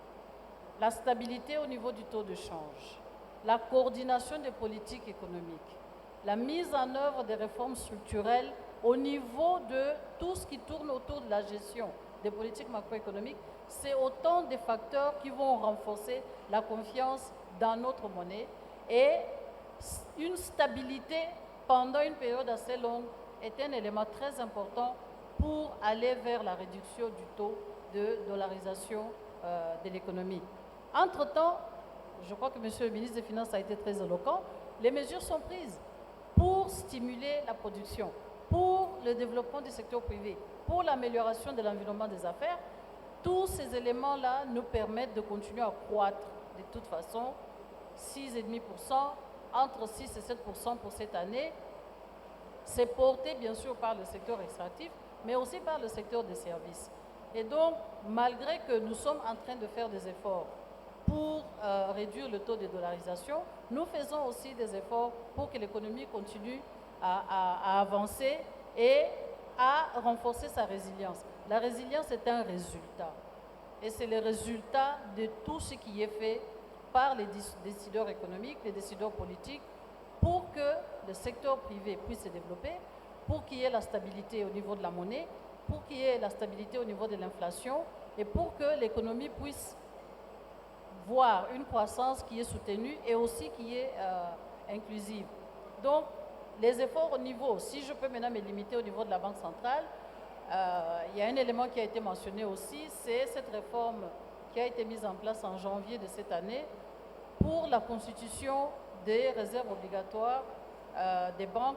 la stabilité au niveau du taux de change, la coordination des politiques économiques, la mise en œuvre des réformes structurelles au niveau de tout ce qui tourne autour de la gestion des politiques macroéconomiques, c'est autant de facteurs qui vont renforcer la confiance dans notre monnaie et une stabilité pendant une période assez longue est un élément très important pour aller vers la réduction du taux de dollarisation de l'économie. Entre-temps, je crois que M. le ministre des Finances a été très éloquent, les mesures sont prises pour stimuler la production, pour le développement du secteur privé, pour l'amélioration de l'environnement des affaires. Tous ces éléments-là nous permettent de continuer à croître de toute façon, 6,5%, entre 6 et 7% pour cette année. C'est porté bien sûr par le secteur extractif, mais aussi par le secteur des services. Et donc, malgré que nous sommes en train de faire des efforts pour réduire le taux de dollarisation, nous faisons aussi des efforts pour que l'économie continue à avancer et à renforcer sa résilience. La résilience est un résultat. Et c'est le résultat de tout ce qui est fait par les décideurs économiques, les décideurs politiques, pour que le secteur privé puisse se développer, pour qu'il y ait la stabilité au niveau de la monnaie, pour qu'il y ait la stabilité au niveau de l'inflation et pour que l'économie puisse voir une croissance qui est soutenue et aussi qui est inclusive. Donc, les efforts au niveau, si je peux maintenant me limiter au niveau de la Banque centrale, il y a un élément qui a été mentionné aussi, c'est cette réforme qui a été mise en place en janvier de cette année pour la constitution des réserves obligatoires des banques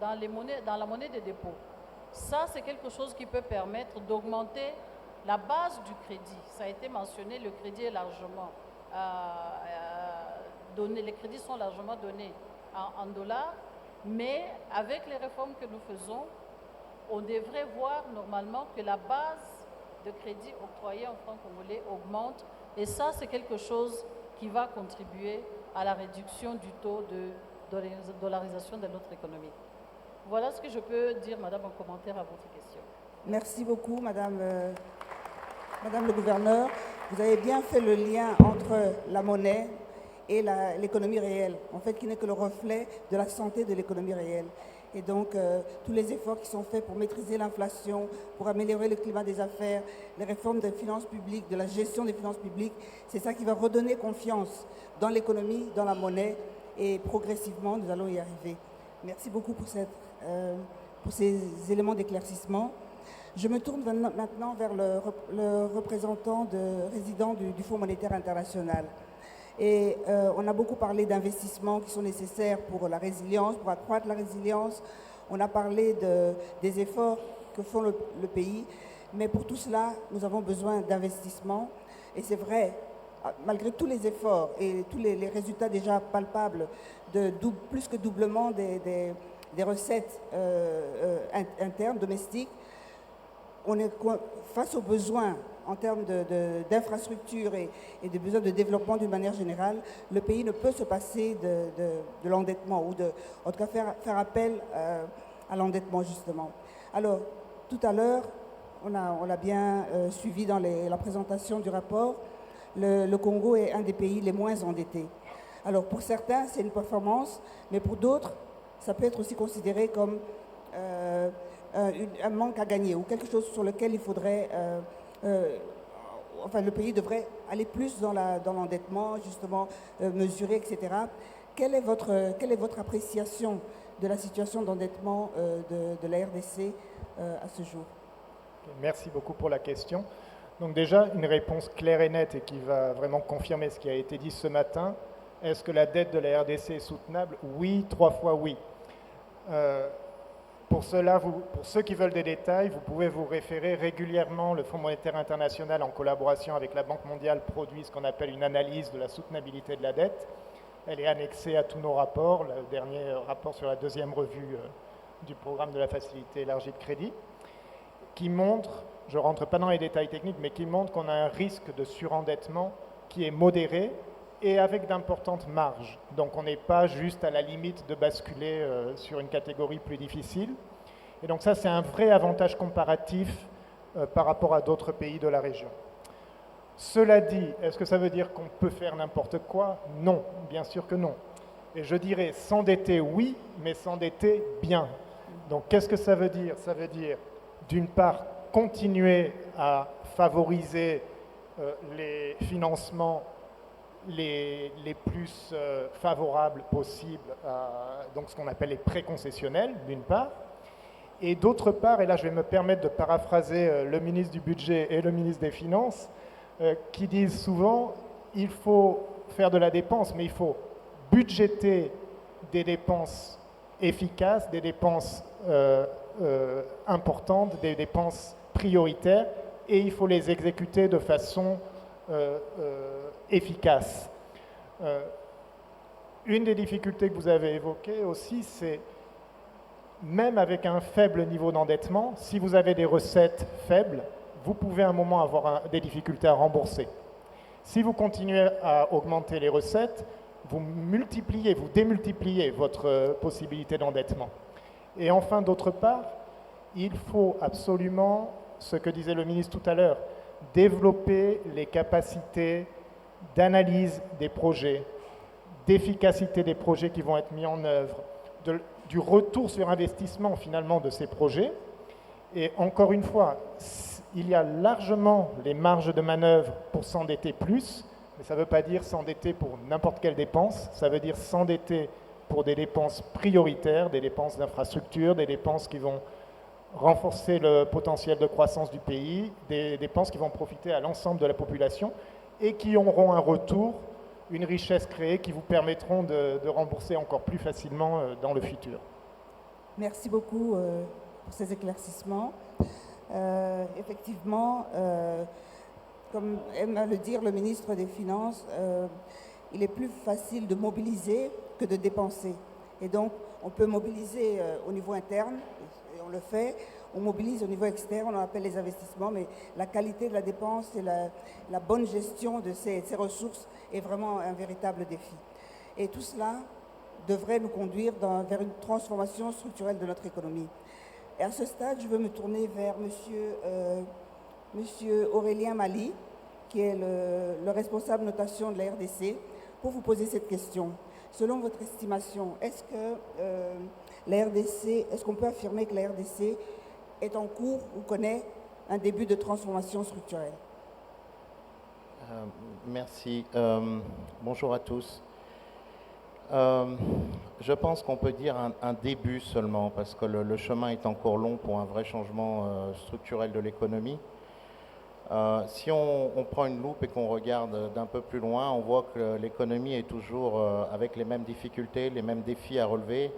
dans la monnaie de dépôt. Ça, c'est quelque chose qui peut permettre d'augmenter la base du crédit. Ça a été mentionné, le crédit est largement donné, les crédits sont largement donnés en dollars, mais avec les réformes que nous faisons, on devrait voir normalement que la base de crédit octroyé en francs congolais augmente, et ça, c'est quelque chose qui va contribuer à la réduction du taux de dollarisation de notre économie. Voilà ce que je peux dire, Madame, en commentaire à votre question. Merci beaucoup, Madame le gouverneur. Vous avez bien fait le lien entre la monnaie et l'économie réelle, en fait, qui n'est que le reflet de la santé de l'économie réelle. Et donc, tous les efforts qui sont faits pour maîtriser l'inflation, pour améliorer le climat des affaires, les réformes des finances publiques, de la gestion des finances publiques, c'est ça qui va redonner confiance dans l'économie, dans la monnaie, et progressivement, nous allons y arriver. Merci beaucoup pour ces éléments d'éclaircissement. Je me tourne maintenant vers le représentant résident du Fonds monétaire international. Et on a beaucoup parlé d'investissements qui sont nécessaires pour la résilience, pour accroître la résilience. On a parlé des efforts que font le pays. Mais pour tout cela, nous avons besoin d'investissements. Et c'est vrai, malgré tous les efforts et tous les résultats déjà palpables, plus que doublement des recettes internes, domestiques, on est face aux besoins en termes d'infrastructures et des besoins de développement d'une manière générale. Le pays ne peut se passer de l'endettement ou en tout cas faire appel à l'endettement justement. Alors, tout à l'heure, on l'a bien suivi dans la présentation du rapport, le Congo est un des pays les moins endettés. Alors, pour certains, c'est une performance, mais pour d'autres, ça peut être aussi considéré comme un manque à gagner ou quelque chose sur lequel il faudrait, le pays devrait aller plus dans l'endettement, justement, mesurer, etc. Quelle est votre appréciation de la situation d'endettement de la RDC à ce jour? Merci beaucoup pour la question. Donc déjà, une réponse claire et nette et qui va vraiment confirmer ce qui a été dit ce matin. Est-ce que la dette de la RDC est soutenable? Oui, 3 fois oui. Pour ceux qui veulent des détails, vous pouvez vous référer régulièrement. Le Fonds monétaire international, en collaboration avec la Banque mondiale, produit ce qu'on appelle une analyse de la soutenabilité de la dette. Elle est annexée à tous nos rapports, le dernier rapport sur la 2e revue du programme de la facilité élargie de crédit, qui montre, je ne rentre pas dans les détails techniques, mais qui montre qu'on a un risque de surendettement qui est modéré et avec d'importantes marges. Donc on n'est pas juste à la limite de basculer sur une catégorie plus difficile. Et donc ça, c'est un vrai avantage comparatif par rapport à d'autres pays de la région. Cela dit, est-ce que ça veut dire qu'on peut faire n'importe quoi? Non, bien sûr que non. Et je dirais s'endetter, oui, mais s'endetter bien. Donc qu'est-ce que ça veut dire? Ça veut dire, d'une part, continuer à favoriser les financements les plus favorables possibles, donc ce qu'on appelle les prêts concessionnels, d'une part, et d'autre part, et là je vais me permettre de paraphraser le ministre du Budget et le ministre des Finances, qui disent souvent, il faut faire de la dépense, mais il faut budgéter des dépenses efficaces, des dépenses importantes, des dépenses prioritaires, et il faut les exécuter de façon efficace. Une des difficultés que vous avez évoquées aussi, c'est même avec un faible niveau d'endettement, si vous avez des recettes faibles, vous pouvez à un moment avoir des difficultés à rembourser. Si vous continuez à augmenter les recettes, vous démultipliez votre possibilité d'endettement. Et enfin, d'autre part, il faut absolument, ce que disait le ministre tout à l'heure, développer les capacités d'analyse des projets, d'efficacité des projets qui vont être mis en œuvre, du retour sur investissement finalement de ces projets. Et encore une fois, il y a largement les marges de manœuvre pour s'endetter plus, mais ça ne veut pas dire s'endetter pour n'importe quelle dépense, ça veut dire s'endetter pour des dépenses prioritaires, des dépenses d'infrastructure, des dépenses qui vont renforcer le potentiel de croissance du pays, des dépenses qui vont profiter à l'ensemble de la population et qui auront un retour, une richesse créée qui vous permettront de rembourser encore plus facilement dans le futur. Merci beaucoup pour ces éclaircissements. Effectivement, comme aime à le dire le ministre des Finances, il est plus facile de mobiliser que de dépenser. Et donc, on peut mobiliser au niveau interne, et on le fait. On mobilise au niveau externe, on appelle les investissements, mais la qualité de la dépense et la bonne gestion de ces ressources est vraiment un véritable défi. Et tout cela devrait nous conduire vers une transformation structurelle de notre économie. Et à ce stade, je veux me tourner vers monsieur Aurélien Mali, qui est le responsable notation de la RDC, pour vous poser cette question. Selon votre estimation, est-ce qu'on peut affirmer que la RDC est en cours ou connaît un début de transformation structurelle? Merci. Bonjour à tous. Je pense qu'on peut dire un début seulement, parce que le chemin est encore long pour un vrai changement structurel de l'économie. Si on prend une loupe et qu'on regarde d'un peu plus loin, on voit que l'économie est toujours avec les mêmes difficultés, les mêmes défis à relever.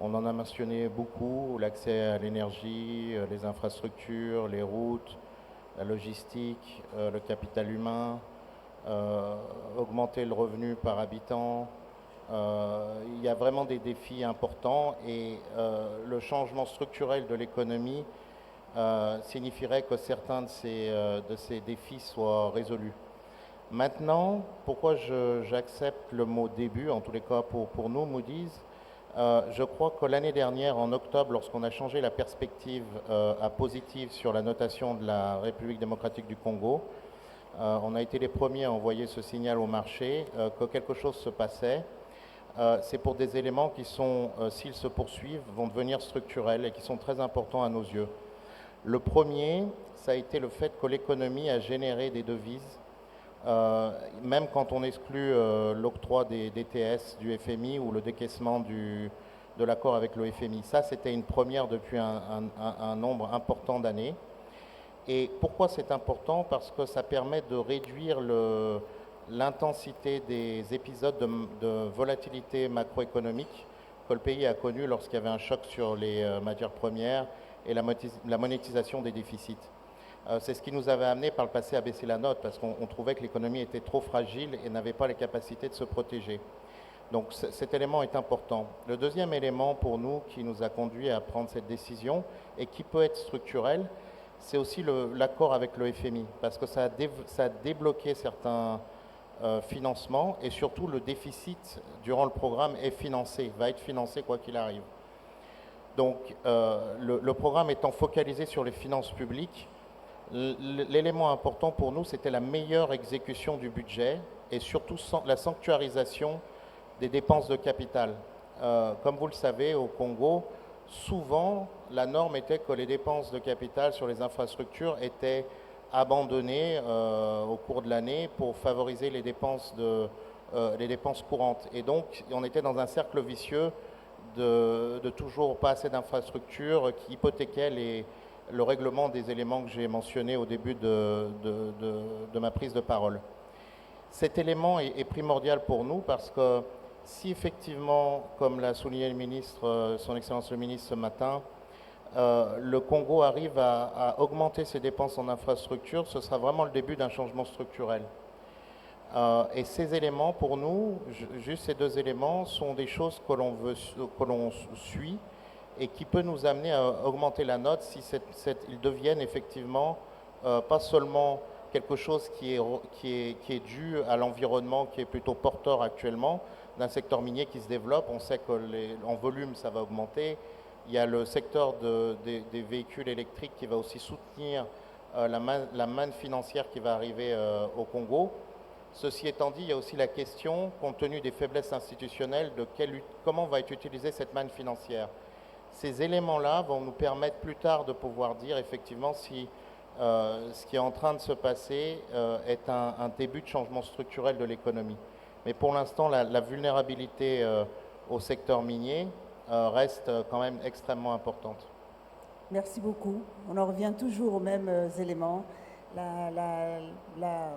On en a mentionné beaucoup, l'accès à l'énergie, les infrastructures, les routes, la logistique, le capital humain, augmenter le revenu par habitant. Il y a vraiment des défis importants et le changement structurel de l'économie signifierait que certains de ces défis soient résolus. Maintenant, pourquoi j'accepte le mot début, en tous les cas pour nous, Moody's, je crois que l'année dernière, en octobre, lorsqu'on a changé la perspective à positive sur la notation de la République démocratique du Congo, on a été les premiers à envoyer ce signal au marché que quelque chose se passait. C'est pour des éléments qui sont, s'ils se poursuivent, vont devenir structurels et qui sont très importants à nos yeux. Le premier, ça a été le fait que l'économie a généré des devises, même quand on exclut l'octroi des DTS du FMI ou le décaissement de l'accord avec le FMI. Ça, c'était une première depuis un nombre important d'années. Et pourquoi c'est important? Parce que ça permet de réduire l'intensité des épisodes de volatilité macroéconomique que le pays a connu lorsqu'il y avait un choc sur les matières premières et la monétisation des déficits. C'est ce qui nous avait amené par le passé à baisser la note, parce qu'on trouvait que l'économie était trop fragile et n'avait pas les capacités de se protéger. Donc cet élément est important. Le deuxième élément pour nous qui nous a conduit à prendre cette décision et qui peut être structurel, c'est aussi l'accord avec le FMI, parce que ça a débloqué certains financements et surtout le déficit durant le programme va être financé quoi qu'il arrive. Donc le programme étant focalisé sur les finances publiques, l'élément important pour nous, c'était la meilleure exécution du budget et surtout la sanctuarisation des dépenses de capital. Comme vous le savez, au Congo, souvent, la norme était que les dépenses de capital sur les infrastructures étaient abandonnées au cours de l'année pour favoriser les dépenses courantes. Et donc, on était dans un cercle vicieux de toujours pas assez d'infrastructures qui hypothéquaient le règlement des éléments que j'ai mentionnés au début de ma prise de parole. Cet élément est primordial pour nous parce que si effectivement, comme l'a souligné le ministre, son Excellence le ministre ce matin, le Congo arrive à augmenter ses dépenses en infrastructure, ce sera vraiment le début d'un changement structurel. Et ces éléments, pour nous, juste ces deux éléments, sont des choses que l'on suit et qui peut nous amener à augmenter la note si ils deviennent effectivement pas seulement quelque chose qui est dû à l'environnement, qui est plutôt porteur actuellement, d'un secteur minier qui se développe. On sait qu'en volume, ça va augmenter. Il y a le secteur des véhicules électriques qui va aussi soutenir la manne financière qui va arriver au Congo. Ceci étant dit, il y a aussi la question, compte tenu des faiblesses institutionnelles, de comment va être utilisée cette manne financière. Ces éléments-là vont nous permettre plus tard de pouvoir dire effectivement si ce qui est en train de se passer est un début de changement structurel de l'économie. Mais pour l'instant, la vulnérabilité au secteur minier reste quand même extrêmement importante. Merci beaucoup. On en revient toujours aux mêmes éléments. La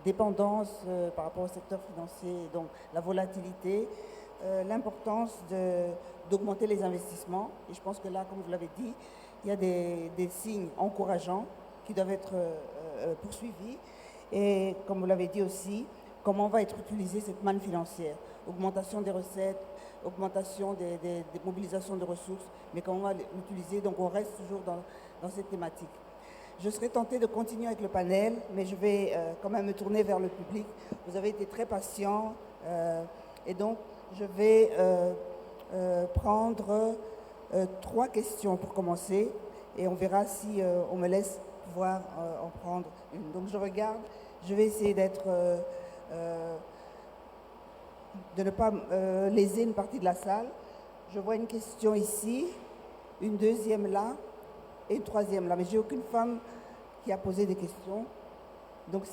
dépendance par rapport au secteur financier, donc la volatilité, l'importance d'augmenter les investissements. Et je pense que là, comme vous l'avez dit, il y a des signes encourageants qui doivent être poursuivis. Et comme vous l'avez dit aussi, comment va être utilisée cette manne financière? Augmentation des recettes, augmentation des mobilisations de ressources, mais comment on va l'utiliser? Donc on reste toujours dans cette thématique. Je serais tentée de continuer avec le panel, mais je vais quand même me tourner vers le public. Vous avez été très patient et donc je vais prendre 3 questions pour commencer et on verra si on me laisse pouvoir en prendre une. Donc je regarde Je vais essayer de ne pas léser une partie de la salle. Je vois une question ici, une deuxième là et une troisième là. Mais j'ai aucune femme qui a posé des questions. Donc,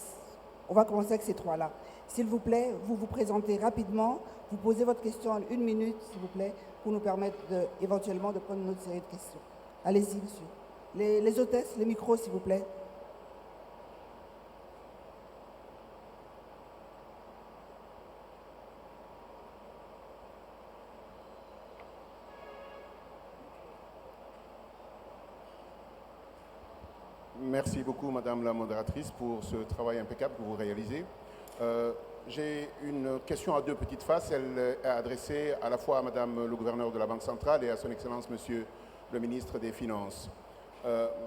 on va commencer avec ces trois-là. S'il vous plaît, vous vous présentez rapidement. Vous posez votre question en 1 minute, s'il vous plaît, pour nous permettre éventuellement de prendre une autre série de questions. Allez-y, monsieur. Les hôtesses, les micros, s'il vous plaît. Merci beaucoup, Madame la modératrice, pour ce travail impeccable que vous réalisez. J'ai une question à 2 petites faces. Elle est adressée à la fois à Madame le gouverneur de la Banque centrale et à son Excellence Monsieur le ministre des Finances.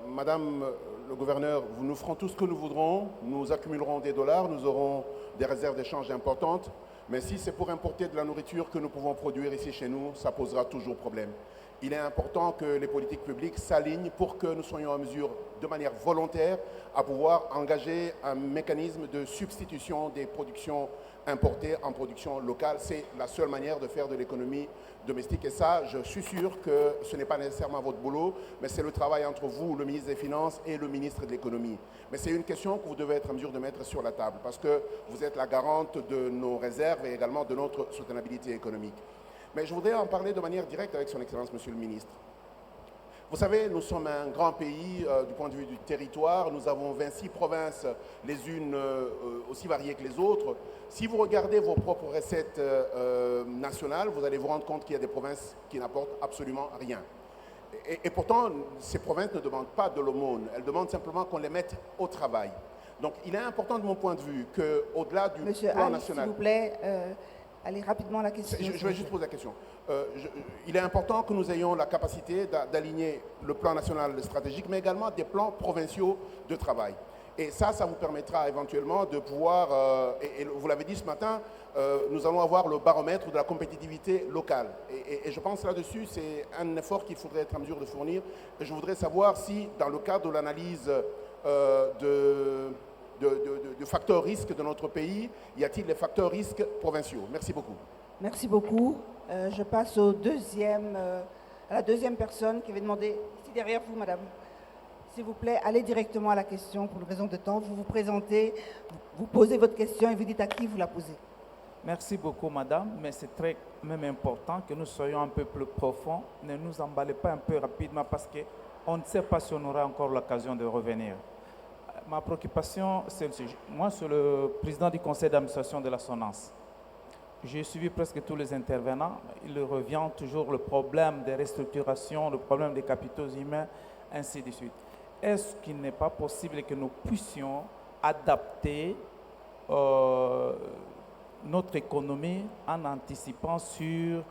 Madame le gouverneur, nous ferons tout ce que nous voudrons, nous accumulerons des dollars, nous aurons des réserves d'échange importantes, mais si c'est pour importer de la nourriture que nous pouvons produire ici chez nous, ça posera toujours problème. Il est important que les politiques publiques s'alignent pour que nous soyons en mesure, de manière volontaire, à pouvoir engager un mécanisme de substitution des productions importées en production locale. C'est la seule manière de faire de l'économie domestique. Et ça, je suis sûr que ce n'est pas nécessairement votre boulot, mais c'est le travail entre vous, le ministre des Finances et le ministre de l'Économie. Mais c'est une question que vous devez être en mesure de mettre sur la table parce que vous êtes la garante de nos réserves et également de notre soutenabilité économique. Mais je voudrais en parler de manière directe avec son Excellence, Monsieur le Ministre. Vous savez, nous sommes un grand pays du point de vue du territoire. Nous avons 26 provinces, les unes aussi variées que les autres. Si vous regardez vos propres recettes nationales, vous allez vous rendre compte qu'il y a des provinces qui n'apportent absolument rien. Et pourtant, ces provinces ne demandent pas de l'aumône. Elles demandent simplement qu'on les mette au travail. Donc, il est important de mon point de vue qu'au-delà du plan national... s'il vous plaît... Allez rapidement à la question. Je vais juste poser la question. Il est important que nous ayons la capacité d'aligner le plan national stratégique, mais également des plans provinciaux de travail. Et ça vous permettra éventuellement de pouvoir, et vous l'avez dit ce matin, nous allons avoir le baromètre de la compétitivité locale. Et je pense là-dessus, c'est un effort qu'il faudrait être en mesure de fournir. Et je voudrais savoir si, dans le cadre de l'analyse de facteurs risques de notre pays, y a-t-il des facteurs risques provinciaux? Merci beaucoup. Merci beaucoup. Je passe à la deuxième personne qui va demander, ici derrière vous, madame. S'il vous plaît, allez directement à la question pour une raison de temps. Vous vous présentez, vous posez votre question et vous dites à qui vous la posez. Merci beaucoup, madame, mais c'est très même important que nous soyons un peu plus profonds. Ne nous emballez pas un peu rapidement parce qu'on ne sait pas si on aura encore l'occasion de revenir. Ma préoccupation, c'est moi, je suis le président du conseil d'administration de la SONAS. J'ai suivi presque tous les intervenants. Il revient toujours le problème des restructurations, le problème des capitaux humains, ainsi de suite. Est-ce qu'il n'est pas possible que nous puissions adapter notre économie en anticipant sur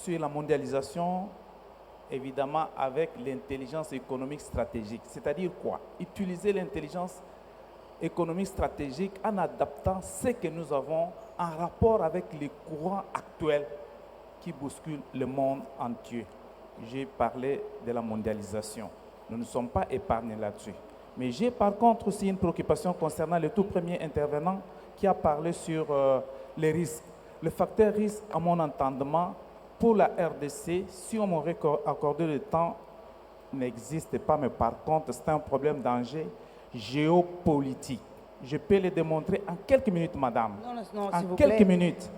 la mondialisation, évidemment avec l'intelligence économique stratégique. C'est-à-dire quoi? Utiliser l'intelligence économique stratégique en adaptant ce que nous avons en rapport avec les courants actuels qui bousculent le monde entier. J'ai parlé de la mondialisation. Nous ne sommes pas épargnés là-dessus. Mais j'ai par contre aussi une préoccupation concernant le tout premier intervenant qui a parlé sur les risques. Le facteur risque, à mon entendement, pour la RDC, si on m'aurait accordé le temps, n'existe pas, mais par contre, c'est un problème d'enjeu géopolitique. Je peux le démontrer en quelques minutes, madame. Non, en quelques minutes.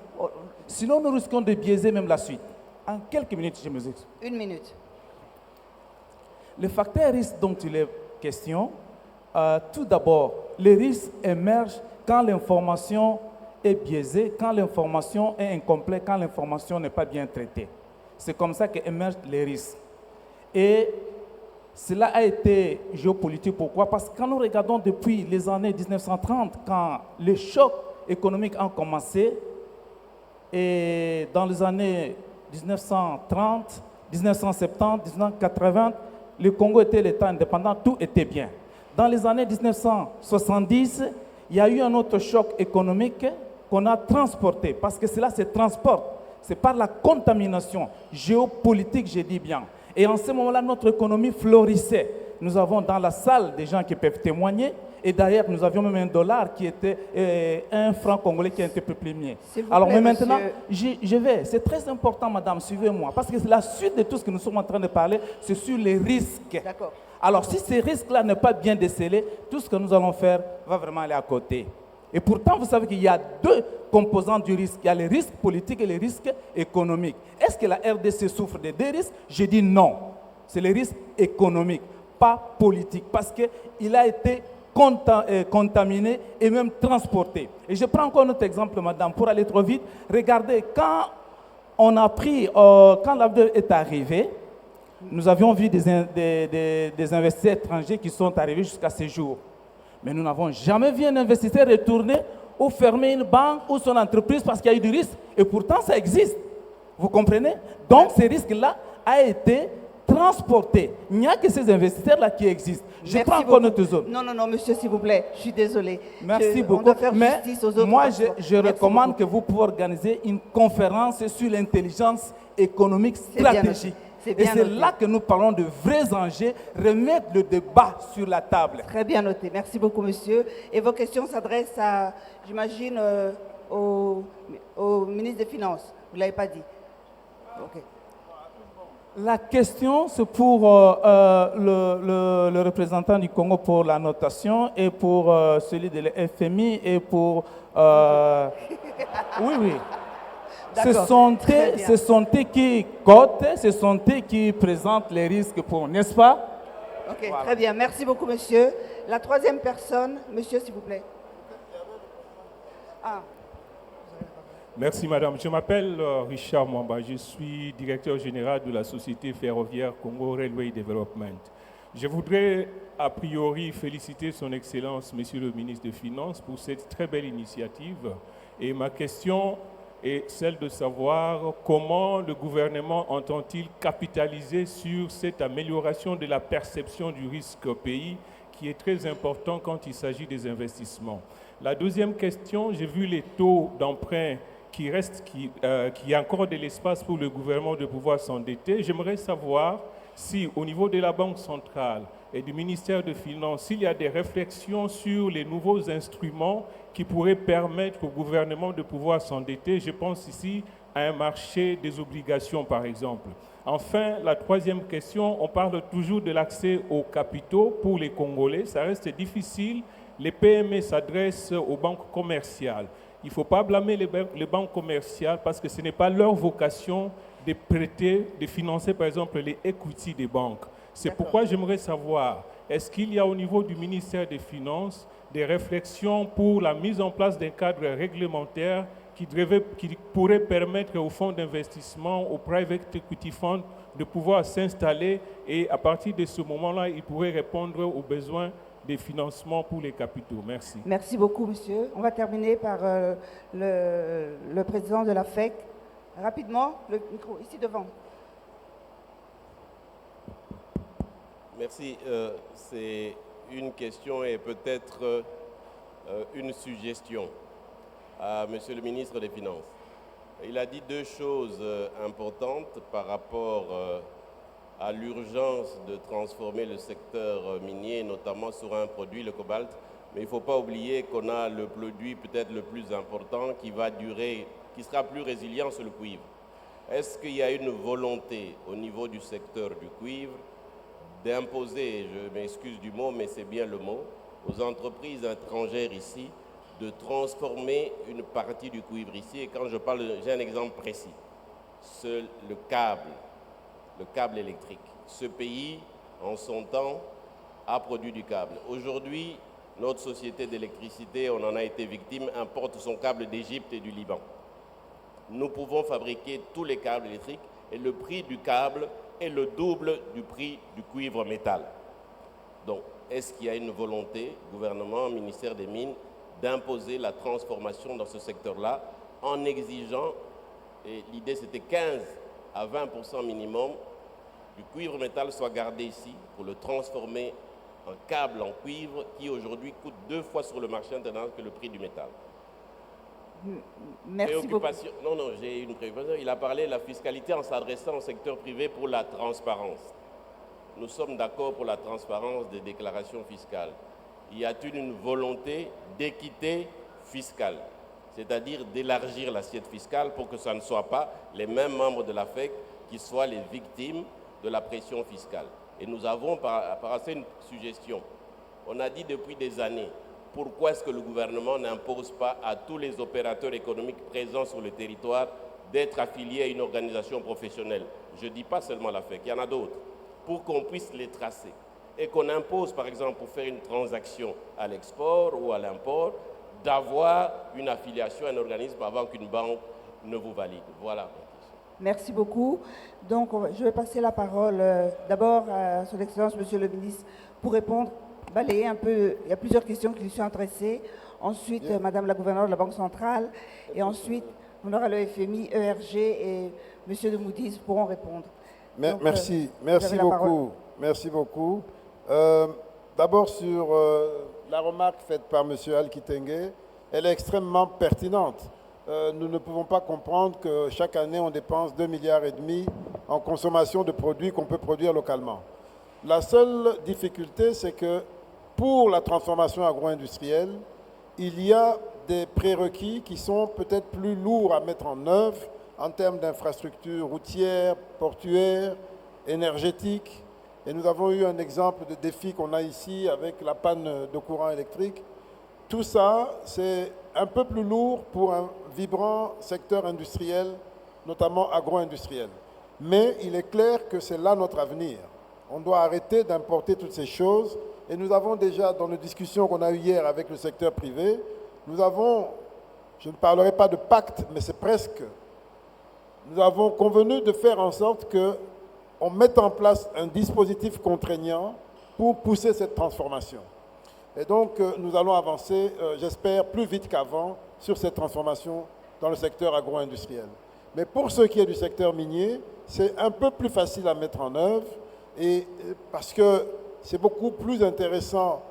Sinon, nous risquons de biaiser même la suite. En quelques minutes, je me dis. 1 minute. Le facteur risque dont il est question, tout d'abord, les risques émergent quand l'information est biaisée, quand l'information est incomplète, quand l'information n'est pas bien traitée. C'est comme ça qu'émergent les risques. Et cela a été géopolitique. Pourquoi? Parce que quand nous regardons depuis les années 1930, quand les chocs économiques ont commencé, et dans les années 1930, 1970, 1980, le Congo était l'État indépendant, tout était bien. Dans les années 1970, il y a eu un autre choc économique qu'on a transporté, parce que cela se transporte. C'est par la contamination géopolitique, je dis bien. Et en ce moment-là, notre économie florissait. nous avons dans la salle des gens qui peuvent témoigner. Et d'ailleurs, nous avions même un dollar qui était un franc congolais qui était un peu plus mien. Alors, mais maintenant, je vais. C'est très important, madame, suivez-moi. Parce que la suite de tout ce que nous sommes en train de parler, c'est sur les risques. D'accord. Alors, si ces risques-là n'est pas bien décelés, tout ce que nous allons faire va vraiment aller à côté. Et pourtant, vous savez qu'il y a deux composants du risque. Il y a les risques politiques et les risques économiques. Est-ce que la RDC souffre de deux risques? Je dis non. C'est les risques économiques, pas politiques. Parce qu'il a été contaminé et même transporté. Et je prends encore un autre exemple, madame, pour aller trop vite. Regardez, quand on a pris, quand l'AFDE est arrivé, nous avions vu des investisseurs étrangers qui sont arrivés jusqu'à ce jour. Mais nous n'avons jamais vu un investisseur retourner ou fermer une banque ou son entreprise parce qu'il y a eu du risque. Et pourtant, ça existe. Vous comprenez? Donc, ce risque-là a été transporté. Il n'y a que ces investisseurs-là qui existent. Je prends encore notre zone. Non, non, non, monsieur, s'il vous plaît, je suis désolée. Merci beaucoup. On doit faire Mais justice aux autres. moi, je recommande que vous puissiez organiser une conférence sur l'intelligence économique stratégique. Et c'est là que nous parlons de vrais enjeux, remettre le débat sur la table. Très bien noté. Merci beaucoup, monsieur. Et vos questions s'adressent à, j'imagine, au ministre des Finances. Vous ne l'avez pas dit. OK. La question, c'est pour le représentant du Congo pour la notation et pour celui de l'FMI et pour... oui, oui. Ce sont eux qui cotent, ce sont eux qui présentent les risques pour, n'est-ce pas? Ok, voilà. Très bien. Merci beaucoup, monsieur. La troisième personne, monsieur, s'il vous plaît. Ah. Merci, madame. Je m'appelle Richard Mwamba. Je suis directeur général de la société ferroviaire Congo Railway Development. Je voudrais, a priori, féliciter son Excellence, monsieur le ministre des Finances, pour cette très belle initiative. Et ma question est celle de savoir comment le gouvernement entend-il capitaliser sur cette amélioration de la perception du risque au pays qui est très important quand il s'agit des investissements. La deuxième question, j'ai vu les taux d'emprunt qui restent, qui y a encore de l'espace pour le gouvernement de pouvoir s'endetter. J'aimerais savoir si au niveau de la Banque centrale et du ministère des Finances, s'il y a des réflexions sur les nouveaux instruments qui pourraient permettre au gouvernement de pouvoir s'endetter. Je pense ici à un marché des obligations, par exemple. Enfin, la troisième question, on parle toujours de l'accès aux capitaux pour les Congolais. Ça reste difficile. Les PME s'adressent aux banques commerciales. Il ne faut pas blâmer les banques commerciales parce que ce n'est pas leur vocation de prêter, de financer, par exemple, les equity des banques. C'est pourquoi j'aimerais savoir, est-ce qu'il y a au niveau du ministère des Finances des réflexions pour la mise en place d'un cadre réglementaire qui pourrait permettre aux fonds d'investissement, aux private equity funds, de pouvoir s'installer et à partir de ce moment-là, ils pourraient répondre aux besoins des financements pour les capitaux. Merci. Merci beaucoup, monsieur. On va terminer par le président de la FEC. Rapidement, le micro, ici devant. Merci. C'est une question et peut-être une suggestion à monsieur le ministre des Finances. Il a dit deux choses importantes par rapport à l'urgence de transformer le secteur minier, notamment sur un produit, le cobalt. Mais il ne faut pas oublier qu'on a le produit peut-être le plus important qui va durer, qui sera plus résilient, sur le cuivre. Est-ce qu'il y a une volonté au niveau du secteur du cuivre d'imposer, je m'excuse du mot, mais c'est bien le mot, aux entreprises étrangères ici, de transformer une partie du cuivre ici? Et quand je parle, j'ai un exemple précis. Le câble électrique. Ce pays, en son temps, a produit du câble. Aujourd'hui, notre société d'électricité, on en a été victime, importe son câble d'Égypte et du Liban. Nous pouvons fabriquer tous les câbles électriques et le prix du câble est le double du prix du cuivre métal. Donc, est-ce qu'il y a une volonté, gouvernement, ministère des Mines, d'imposer la transformation dans ce secteur-là en exigeant, et l'idée c'était 15 à 20% minimum, du cuivre métal soit gardé ici pour le transformer en câble en cuivre qui aujourd'hui coûte 2 fois sur le marché international que le prix du métal. Merci beaucoup. Non, j'ai une préoccupation. Il a parlé de la fiscalité en s'adressant au secteur privé pour la transparence. nous sommes d'accord pour la transparence des déclarations fiscales. Y a-t-il une volonté d'équité fiscale, c'est-à-dire d'élargir l'assiette fiscale pour que ce ne soient pas les mêmes membres de la FEC qui soient les victimes de la pression fiscale? Et nous avons par rapport une suggestion. On a dit depuis des années, pourquoi est-ce que le gouvernement n'impose pas à tous les opérateurs économiques présents sur le territoire d'être affiliés à une organisation professionnelle? Je ne dis pas seulement la FEC, il y en a d'autres, pour qu'on puisse les tracer. Et qu'on impose, par exemple, pour faire une transaction à l'export ou à l'import, d'avoir une affiliation à un organisme avant qu'une banque ne vous valide. Voilà. Merci beaucoup. Donc, je vais passer la parole d'abord à Son Excellence, Monsieur le Ministre, pour répondre, balayer un peu. Il y a plusieurs questions qui lui sont adressées. Ensuite, Madame la gouverneure de la Banque centrale. Et ensuite, on aura le FMI, ERG et Monsieur de Moody's pourront répondre. Donc, merci beaucoup. Merci beaucoup. D'abord sur la remarque faite par M. Al-Kitenge, elle est extrêmement pertinente. Nous ne pouvons pas comprendre que chaque année on dépense 2,5 milliards en consommation de produits qu'on peut produire localement. La seule difficulté, c'est que pour la transformation agro-industrielle, il y a des prérequis qui sont peut-être plus lourds à mettre en œuvre en termes d'infrastructures routières, portuaires, énergétiques. Et nous avons eu un exemple de défi qu'on a ici avec la panne de courant électrique. Tout ça, c'est un peu plus lourd pour un vibrant secteur industriel, notamment agro-industriel. Mais il est clair que c'est là notre avenir. On doit arrêter d'importer toutes ces choses. Et nous avons déjà, dans nos discussions qu'on a eues hier avec le secteur privé, nous avons, je ne parlerai pas de pacte, mais c'est presque, nous avons convenu de faire en sorte qu'on mette en place un dispositif contraignant pour pousser cette transformation. Et donc, nous allons avancer, j'espère, plus vite qu'avant sur cette transformation dans le secteur agro-industriel. Mais pour ce qui est du secteur minier, c'est un peu plus facile à mettre en œuvre et parce que c'est beaucoup plus intéressant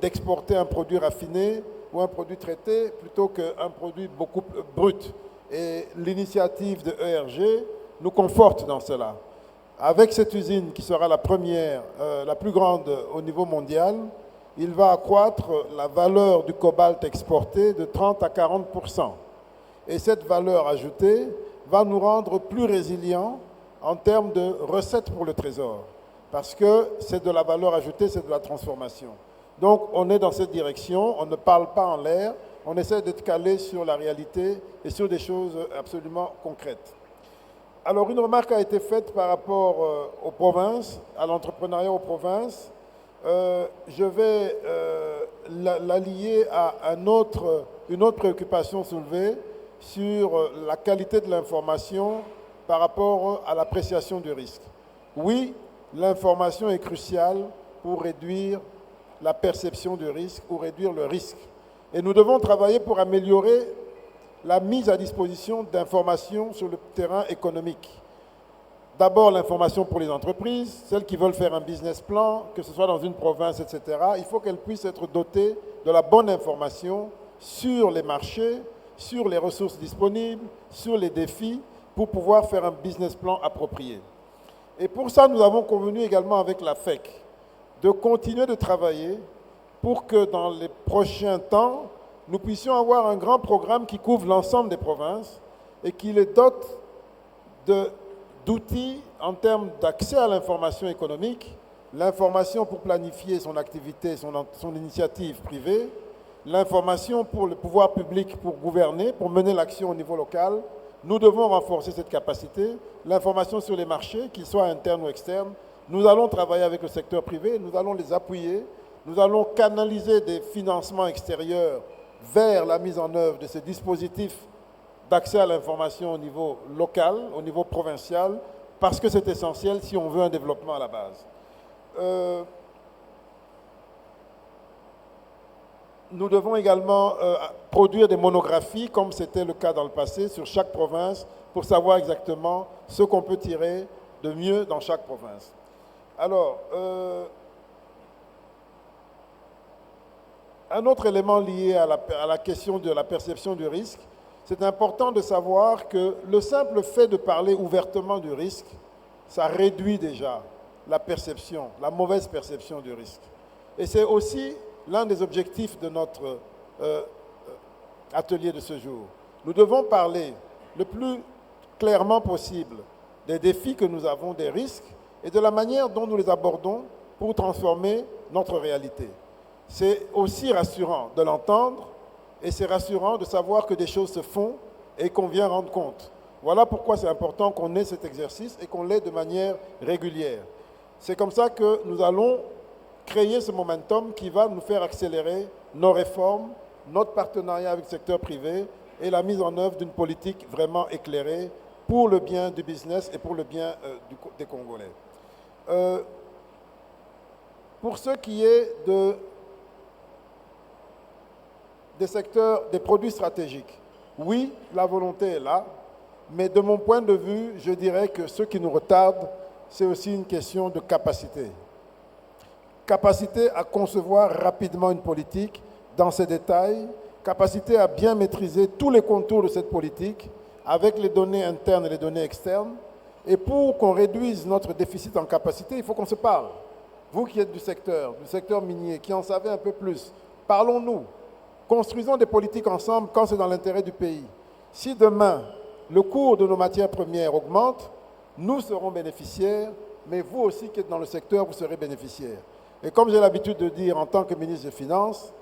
d'exporter un produit raffiné ou un produit traité plutôt qu'un produit beaucoup brut. Et l'initiative de ERG nous conforte dans cela. Avec cette usine qui sera la première, la plus grande au niveau mondial, il va accroître la valeur du cobalt exporté de 30 à 40%. Et cette valeur ajoutée va nous rendre plus résilients en termes de recettes pour le Trésor. Parce que c'est de la valeur ajoutée, c'est de la transformation. Donc on est dans cette direction, on ne parle pas en l'air, on essaie d'être calé sur la réalité et sur des choses absolument concrètes. Alors une remarque a été faite par rapport aux provinces, à l'entrepreneuriat aux provinces. Je vais la lier à une autre préoccupation soulevée sur la qualité de l'information par rapport à l'appréciation du risque. Oui, l'information est cruciale pour réduire la perception du risque ou réduire le risque. Et nous devons travailler pour améliorer la mise à disposition d'informations sur le terrain économique. D'abord, l'information pour les entreprises, celles qui veulent faire un business plan, que ce soit dans une province, etc. Il faut qu'elles puissent être dotées de la bonne information sur les marchés, sur les ressources disponibles, sur les défis, pour pouvoir faire un business plan approprié. Et pour ça, nous avons convenu également avec la FEC de continuer de travailler pour que dans les prochains temps, nous puissions avoir un grand programme qui couvre l'ensemble des provinces et qui les dote d'outils en termes d'accès à l'information économique, l'information pour planifier son activité, son initiative privée, l'information pour le pouvoir public pour gouverner, pour mener l'action au niveau local. Nous devons renforcer cette capacité, l'information sur les marchés, qu'ils soient internes ou externes. Nous allons travailler avec le secteur privé, nous allons les appuyer, nous allons canaliser des financements extérieurs vers la mise en œuvre de ces dispositifs d'accès à l'information au niveau local, au niveau provincial, parce que c'est essentiel si on veut un développement à la base. Nous devons également produire des monographies, comme c'était le cas dans le passé, sur chaque province, pour savoir exactement ce qu'on peut tirer de mieux dans chaque province. Alors, un autre élément lié à la question de la perception du risque, c'est important de savoir que le simple fait de parler ouvertement du risque, ça réduit déjà la perception, la mauvaise perception du risque. Et c'est aussi l'un des objectifs de notre atelier de ce jour. Nous devons parler le plus clairement possible des défis que nous avons, des risques, et de la manière dont nous les abordons pour transformer notre réalité. C'est aussi rassurant de l'entendre, et c'est rassurant de savoir que des choses se font et qu'on vient rendre compte. Voilà pourquoi c'est important qu'on ait cet exercice et qu'on l'ait de manière régulière. C'est comme ça que nous allons créer ce momentum qui va nous faire accélérer nos réformes, notre partenariat avec le secteur privé et la mise en œuvre d'une politique vraiment éclairée pour le bien du business et pour le bien des Congolais. Pour ce qui est des secteurs, des produits stratégiques, oui, la volonté est là, mais de mon point de vue, je dirais que ce qui nous retarde, c'est aussi une question de capacité. Capacité à concevoir rapidement une politique dans ses détails, capacité à bien maîtriser tous les contours de cette politique avec les données internes et les données externes. Et pour qu'on réduise notre déficit en capacité, il faut qu'on se parle. Vous qui êtes du secteur minier, qui en savez un peu plus, parlons-nous. Construisons des politiques ensemble quand c'est dans l'intérêt du pays. Si demain, le cours de nos matières premières augmente, nous serons bénéficiaires, mais vous aussi qui êtes dans le secteur, vous serez bénéficiaires. Et comme j'ai l'habitude de dire en tant que ministre des Finances,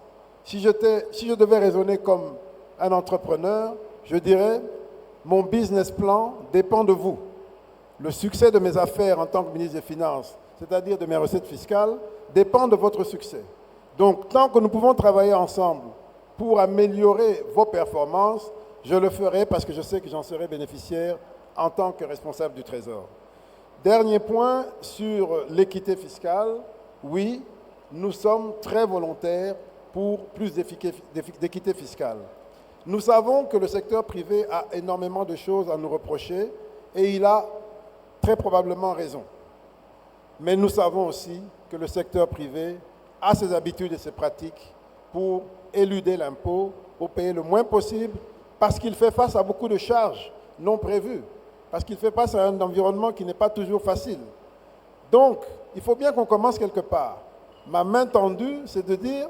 si je devais raisonner comme un entrepreneur, je dirais, mon business plan dépend de vous. Le succès de mes affaires en tant que ministre des Finances, c'est-à-dire de mes recettes fiscales, dépend de votre succès. Donc, tant que nous pouvons travailler ensemble pour améliorer vos performances, je le ferai parce que je sais que j'en serai bénéficiaire en tant que responsable du Trésor. Dernier point sur l'équité fiscale. Oui, nous sommes très volontaires pour plus d'équité fiscale. Nous savons que le secteur privé a énormément de choses à nous reprocher et il a très probablement raison. Mais nous savons aussi que le secteur privé a ses habitudes et ses pratiques pour éluder l'impôt, pour payer le moins possible, parce qu'il fait face à beaucoup de charges non prévues, parce qu'il fait face à un environnement qui n'est pas toujours facile. Donc, il faut bien qu'on commence quelque part. Ma main tendue, c'est de dire,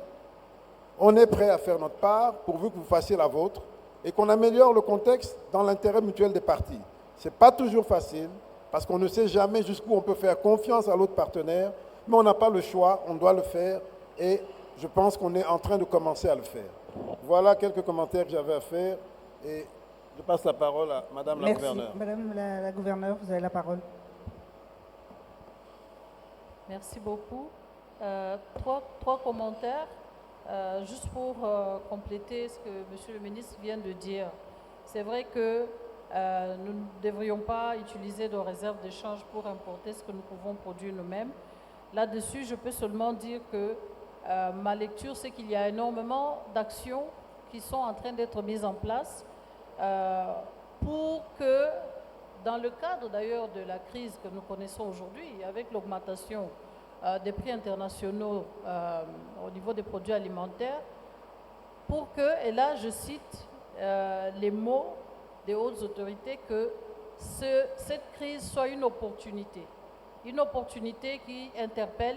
on est prêt à faire notre part, pourvu que vous fassiez la vôtre, et qu'on améliore le contexte dans l'intérêt mutuel des parties. Ce n'est pas toujours facile, parce qu'on ne sait jamais jusqu'où on peut faire confiance à l'autre partenaire, mais on n'a pas le choix, on doit le faire, et je pense qu'on est en train de commencer à le faire. Voilà quelques commentaires que j'avais à faire, et je passe la parole à Madame la gouverneure. Madame la gouverneure, vous avez la parole. Merci beaucoup. Trois commentaires, juste pour compléter ce que Monsieur le ministre vient de dire. C'est vrai que nous ne devrions pas utiliser nos réserves de change pour importer ce que nous pouvons produire nous-mêmes. Là-dessus, je peux seulement dire que ma lecture, c'est qu'il y a énormément d'actions qui sont en train d'être mises en place pour que, dans le cadre d'ailleurs de la crise que nous connaissons aujourd'hui, avec l'augmentation des prix internationaux au niveau des produits alimentaires, pour que, et là je cite les mots des hautes autorités, que cette crise soit une opportunité qui interpelle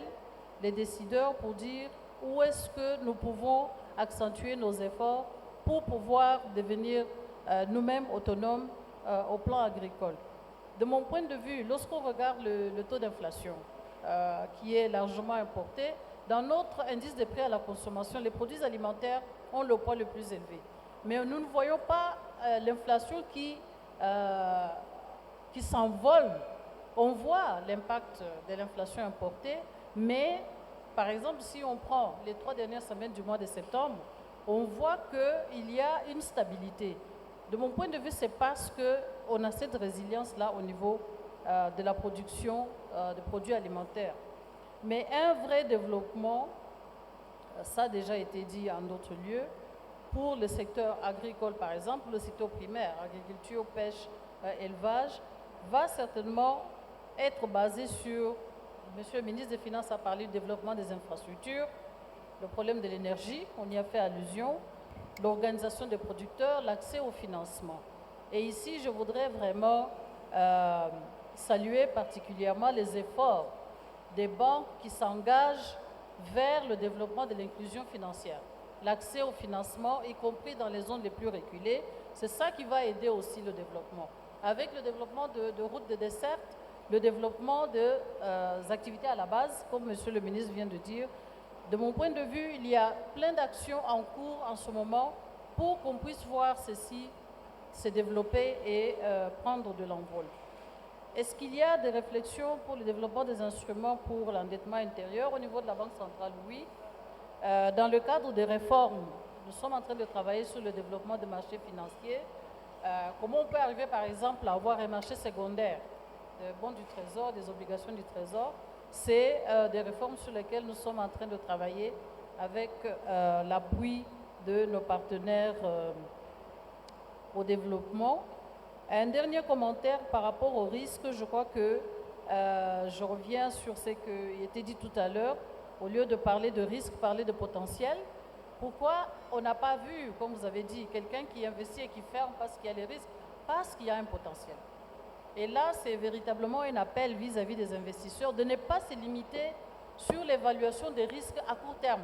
les décideurs pour dire où est-ce que nous pouvons accentuer nos efforts pour pouvoir devenir nous-mêmes autonomes au plan agricole. De mon point de vue, lorsqu'on regarde le taux d'inflation qui est largement importé, dans notre indice des prix à la consommation, les produits alimentaires ont le poids le plus élevé. Mais nous ne voyons pas l'inflation qui s'envole. On voit l'impact de l'inflation importée, mais par exemple, si on prend les 3 dernières semaines du mois de septembre, on voit qu'il y a une stabilité. De mon point de vue, c'est parce qu'on a cette résilience-là au niveau de la production de produits alimentaires. Mais un vrai développement, ça a déjà été dit en d'autres lieux, pour le secteur agricole par exemple, le secteur primaire, agriculture, pêche, élevage, va certainement être basé sur, Monsieur le ministre des Finances a parlé du développement des infrastructures, le problème de l'énergie, on y a fait allusion, l'organisation des producteurs, l'accès au financement. Et ici, je voudrais vraiment saluer particulièrement les efforts des banques qui s'engagent vers le développement de l'inclusion financière, l'accès au financement, y compris dans les zones les plus reculées. C'est ça qui va aider aussi le développement. Avec le développement de routes de desserte, le développement des activités à la base, comme Monsieur le ministre vient de dire, de mon point de vue, il y a plein d'actions en cours en ce moment pour qu'on puisse voir ceci se développer et prendre de l'envol. Est-ce qu'il y a des réflexions pour le développement des instruments pour l'endettement intérieur au niveau de la Banque centrale? Oui. Dans le cadre des réformes, nous sommes en train de travailler sur le développement des marchés financiers. Comment on peut arriver, par exemple, à avoir un marché secondaire des bons du Trésor, des obligations du Trésor? C'est des réformes sur lesquelles nous sommes en train de travailler avec l'appui de nos partenaires au développement. Un dernier commentaire par rapport au risque, je crois que je reviens sur ce qui a été dit tout à l'heure. Au lieu de parler de risque, parler de potentiel. Pourquoi on n'a pas vu, comme vous avez dit, quelqu'un qui investit et qui ferme parce qu'il y a les risques? Parce qu'il y a un potentiel. Et là, c'est véritablement un appel vis-à-vis des investisseurs de ne pas se limiter sur l'évaluation des risques à court terme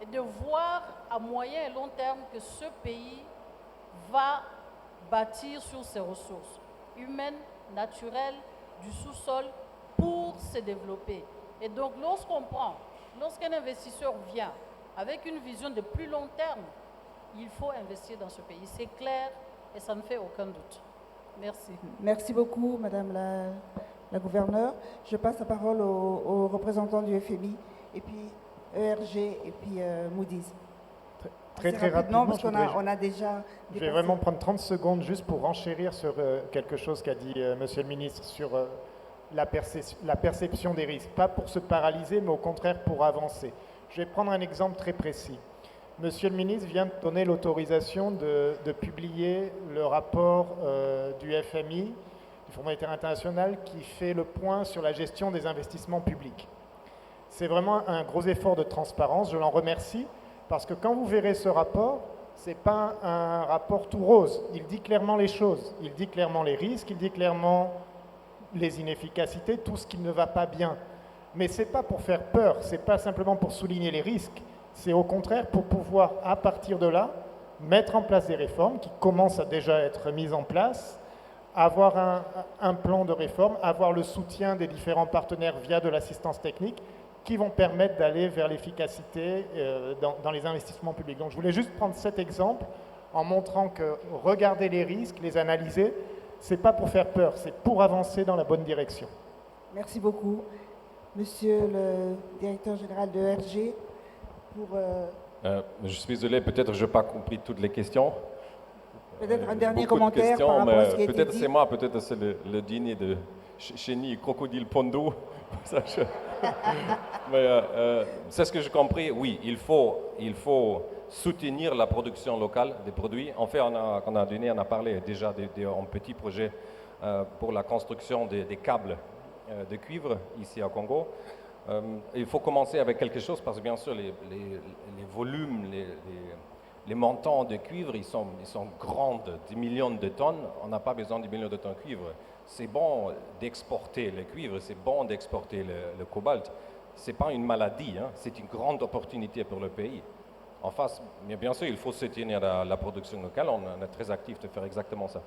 et de voir à moyen et long terme que ce pays va bâtir sur ses ressources humaines, naturelles, du sous-sol pour se développer. Et donc, lorsqu'un investisseur vient avec une vision de plus long terme, il faut investir dans ce pays. C'est clair et ça ne fait aucun doute. Merci. Merci beaucoup, Madame la gouverneure. Je passe la parole aux représentants du FMI, et puis ERG, et puis Moody's. Très rapidement, parce qu'on a déjà... Je vais vraiment prendre 30 secondes juste pour renchérir sur quelque chose qu'a dit Monsieur le ministre sur la perception des risques. Pas pour se paralyser, mais au contraire pour avancer. Je vais prendre un exemple très précis. Monsieur le ministre vient de donner l'autorisation de publier le rapport du FMI, du Fonds monétaire international, qui fait le point sur la gestion des investissements publics. C'est vraiment un gros effort de transparence, je l'en remercie, parce que quand vous verrez ce rapport, ce n'est pas un rapport tout rose. Il dit clairement les choses, il dit clairement les risques, il dit clairement les inefficacités, tout ce qui ne va pas bien. Mais ce n'est pas pour faire peur, ce n'est pas simplement pour souligner les risques, c'est au contraire pour pouvoir, à partir de là, mettre en place des réformes qui commencent à déjà être mises en place, avoir un plan de réforme, avoir le soutien des différents partenaires via de l'assistance technique qui vont permettre d'aller vers l'efficacité dans les investissements publics. Donc je voulais juste prendre cet exemple en montrant que regarder les risques, les analyser, ce n'est pas pour faire peur, c'est pour avancer dans la bonne direction. Merci beaucoup. Monsieur le directeur général de ERG, pour... je suis désolé, peut-être je n'ai pas compris toutes les questions. Peut-être un dernier commentaire par rapport à ce qui a été dit. Peut-être c'est moi, peut-être c'est le dîner de Chéni Crocodile Pondo. Mais c'est ce que j'ai compris. Oui, il faut soutenir la production locale des produits. En fait, on a parlé déjà d'un petit projet pour la construction des câbles de cuivre ici au Congo. Il faut commencer avec quelque chose parce que bien sûr les volumes, les montants de cuivre, ils sont grands, des millions de tonnes. On n'a pas besoin de millions de tonnes de cuivre. C'est bon d'exporter le cuivre, c'est bon d'exporter le cobalt. Ce n'est pas une maladie, hein. C'est une grande opportunité pour le pays. En face, mais bien sûr, il faut soutenir la production locale. On est très actif de faire exactement ça.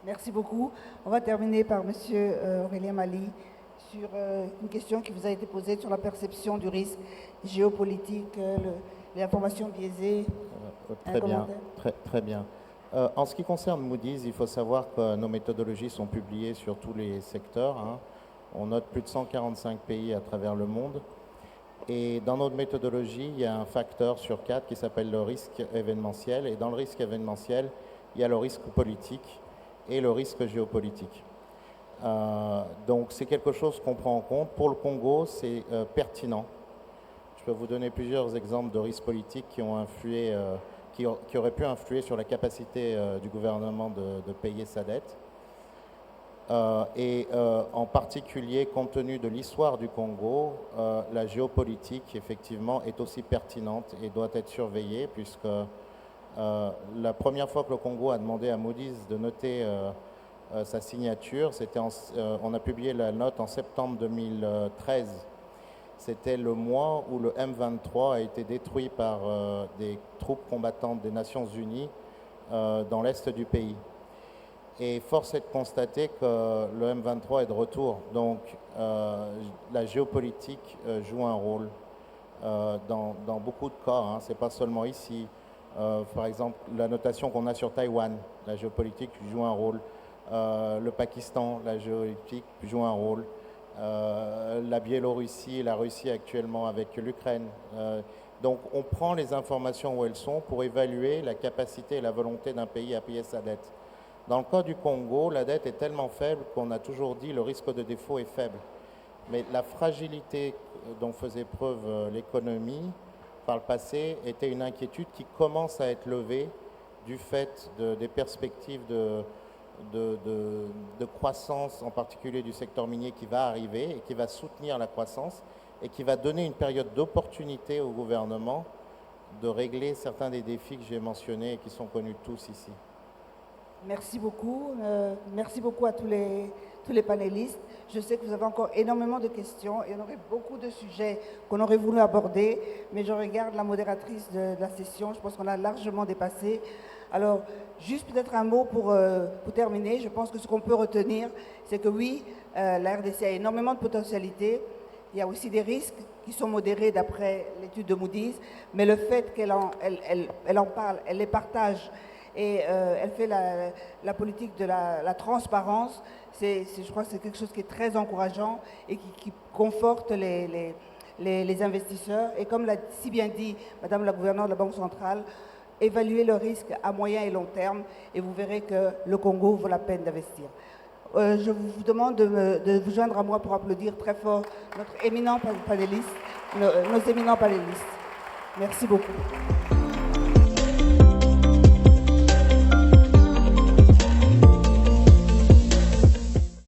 Merci beaucoup. On va terminer par Monsieur Aurélien Mali sur une question qui vous a été posée sur la perception du risque géopolitique, les informations biaisées. Très bien. En ce qui concerne Moody's, il faut savoir que nos méthodologies sont publiées sur tous les secteurs, hein. On note plus de 145 pays à travers le monde. Et dans notre méthodologie, il y a un facteur sur 4 qui s'appelle le risque événementiel. Et dans le risque événementiel, il y a le risque politique et le risque géopolitique. Donc c'est quelque chose qu'on prend en compte. Pour le Congo, c'est pertinent. Je peux vous donner plusieurs exemples de risques politiques qui ont influé, qui auraient pu influer sur la capacité du gouvernement de payer sa dette. En particulier, compte tenu de l'histoire du Congo, la géopolitique, effectivement, est aussi pertinente et doit être surveillée, puisque la première fois que le Congo a demandé à Moody's de noter sa signature. On a publié la note en septembre 2013. C'était le mois où le M23 a été détruit par des troupes combattantes des Nations Unies dans l'est du pays. Et force est de constater que le M23 est de retour. Donc la géopolitique joue un rôle dans beaucoup de cas. Ce n'est pas seulement ici. Par exemple, la notation qu'on a sur Taïwan, la géopolitique joue un rôle. Le Pakistan, la géopolitique joue un rôle. La Biélorussie, la Russie actuellement avec l'Ukraine. Donc on prend les informations où elles sont pour évaluer la capacité et la volonté d'un pays à payer sa dette. Dans le cas du Congo, la dette est tellement faible qu'on a toujours dit que le risque de défaut est faible. Mais la fragilité dont faisait preuve l'économie par le passé était une inquiétude qui commence à être levée du fait des perspectives de croissance, en particulier du secteur minier qui va arriver et qui va soutenir la croissance et qui va donner une période d'opportunité au gouvernement de régler certains des défis que j'ai mentionnés et qui sont connus de tous ici. Merci beaucoup. Merci beaucoup à tous les panélistes. Je sais que vous avez encore énormément de questions et on aurait beaucoup de sujets qu'on aurait voulu aborder, mais je regarde la modératrice de la session. Je pense qu'on a largement dépassé. Alors, juste peut-être un mot pour terminer. Je pense que ce qu'on peut retenir, c'est que oui, la RDC a énormément de potentialités. Il y a aussi des risques qui sont modérés d'après l'étude de Moody's, mais le fait qu'elle en parle, elle les partage et elle fait la politique de la transparence, je crois que c'est quelque chose qui est très encourageant et qui conforte les investisseurs. Et comme l'a si bien dit Madame la gouverneure de la Banque centrale, évaluer le risque à moyen et long terme et vous verrez que le Congo vaut la peine d'investir. Je vous demande de vous joindre à moi pour applaudir très fort notre éminent panéliste, nos éminents panélistes. Merci beaucoup.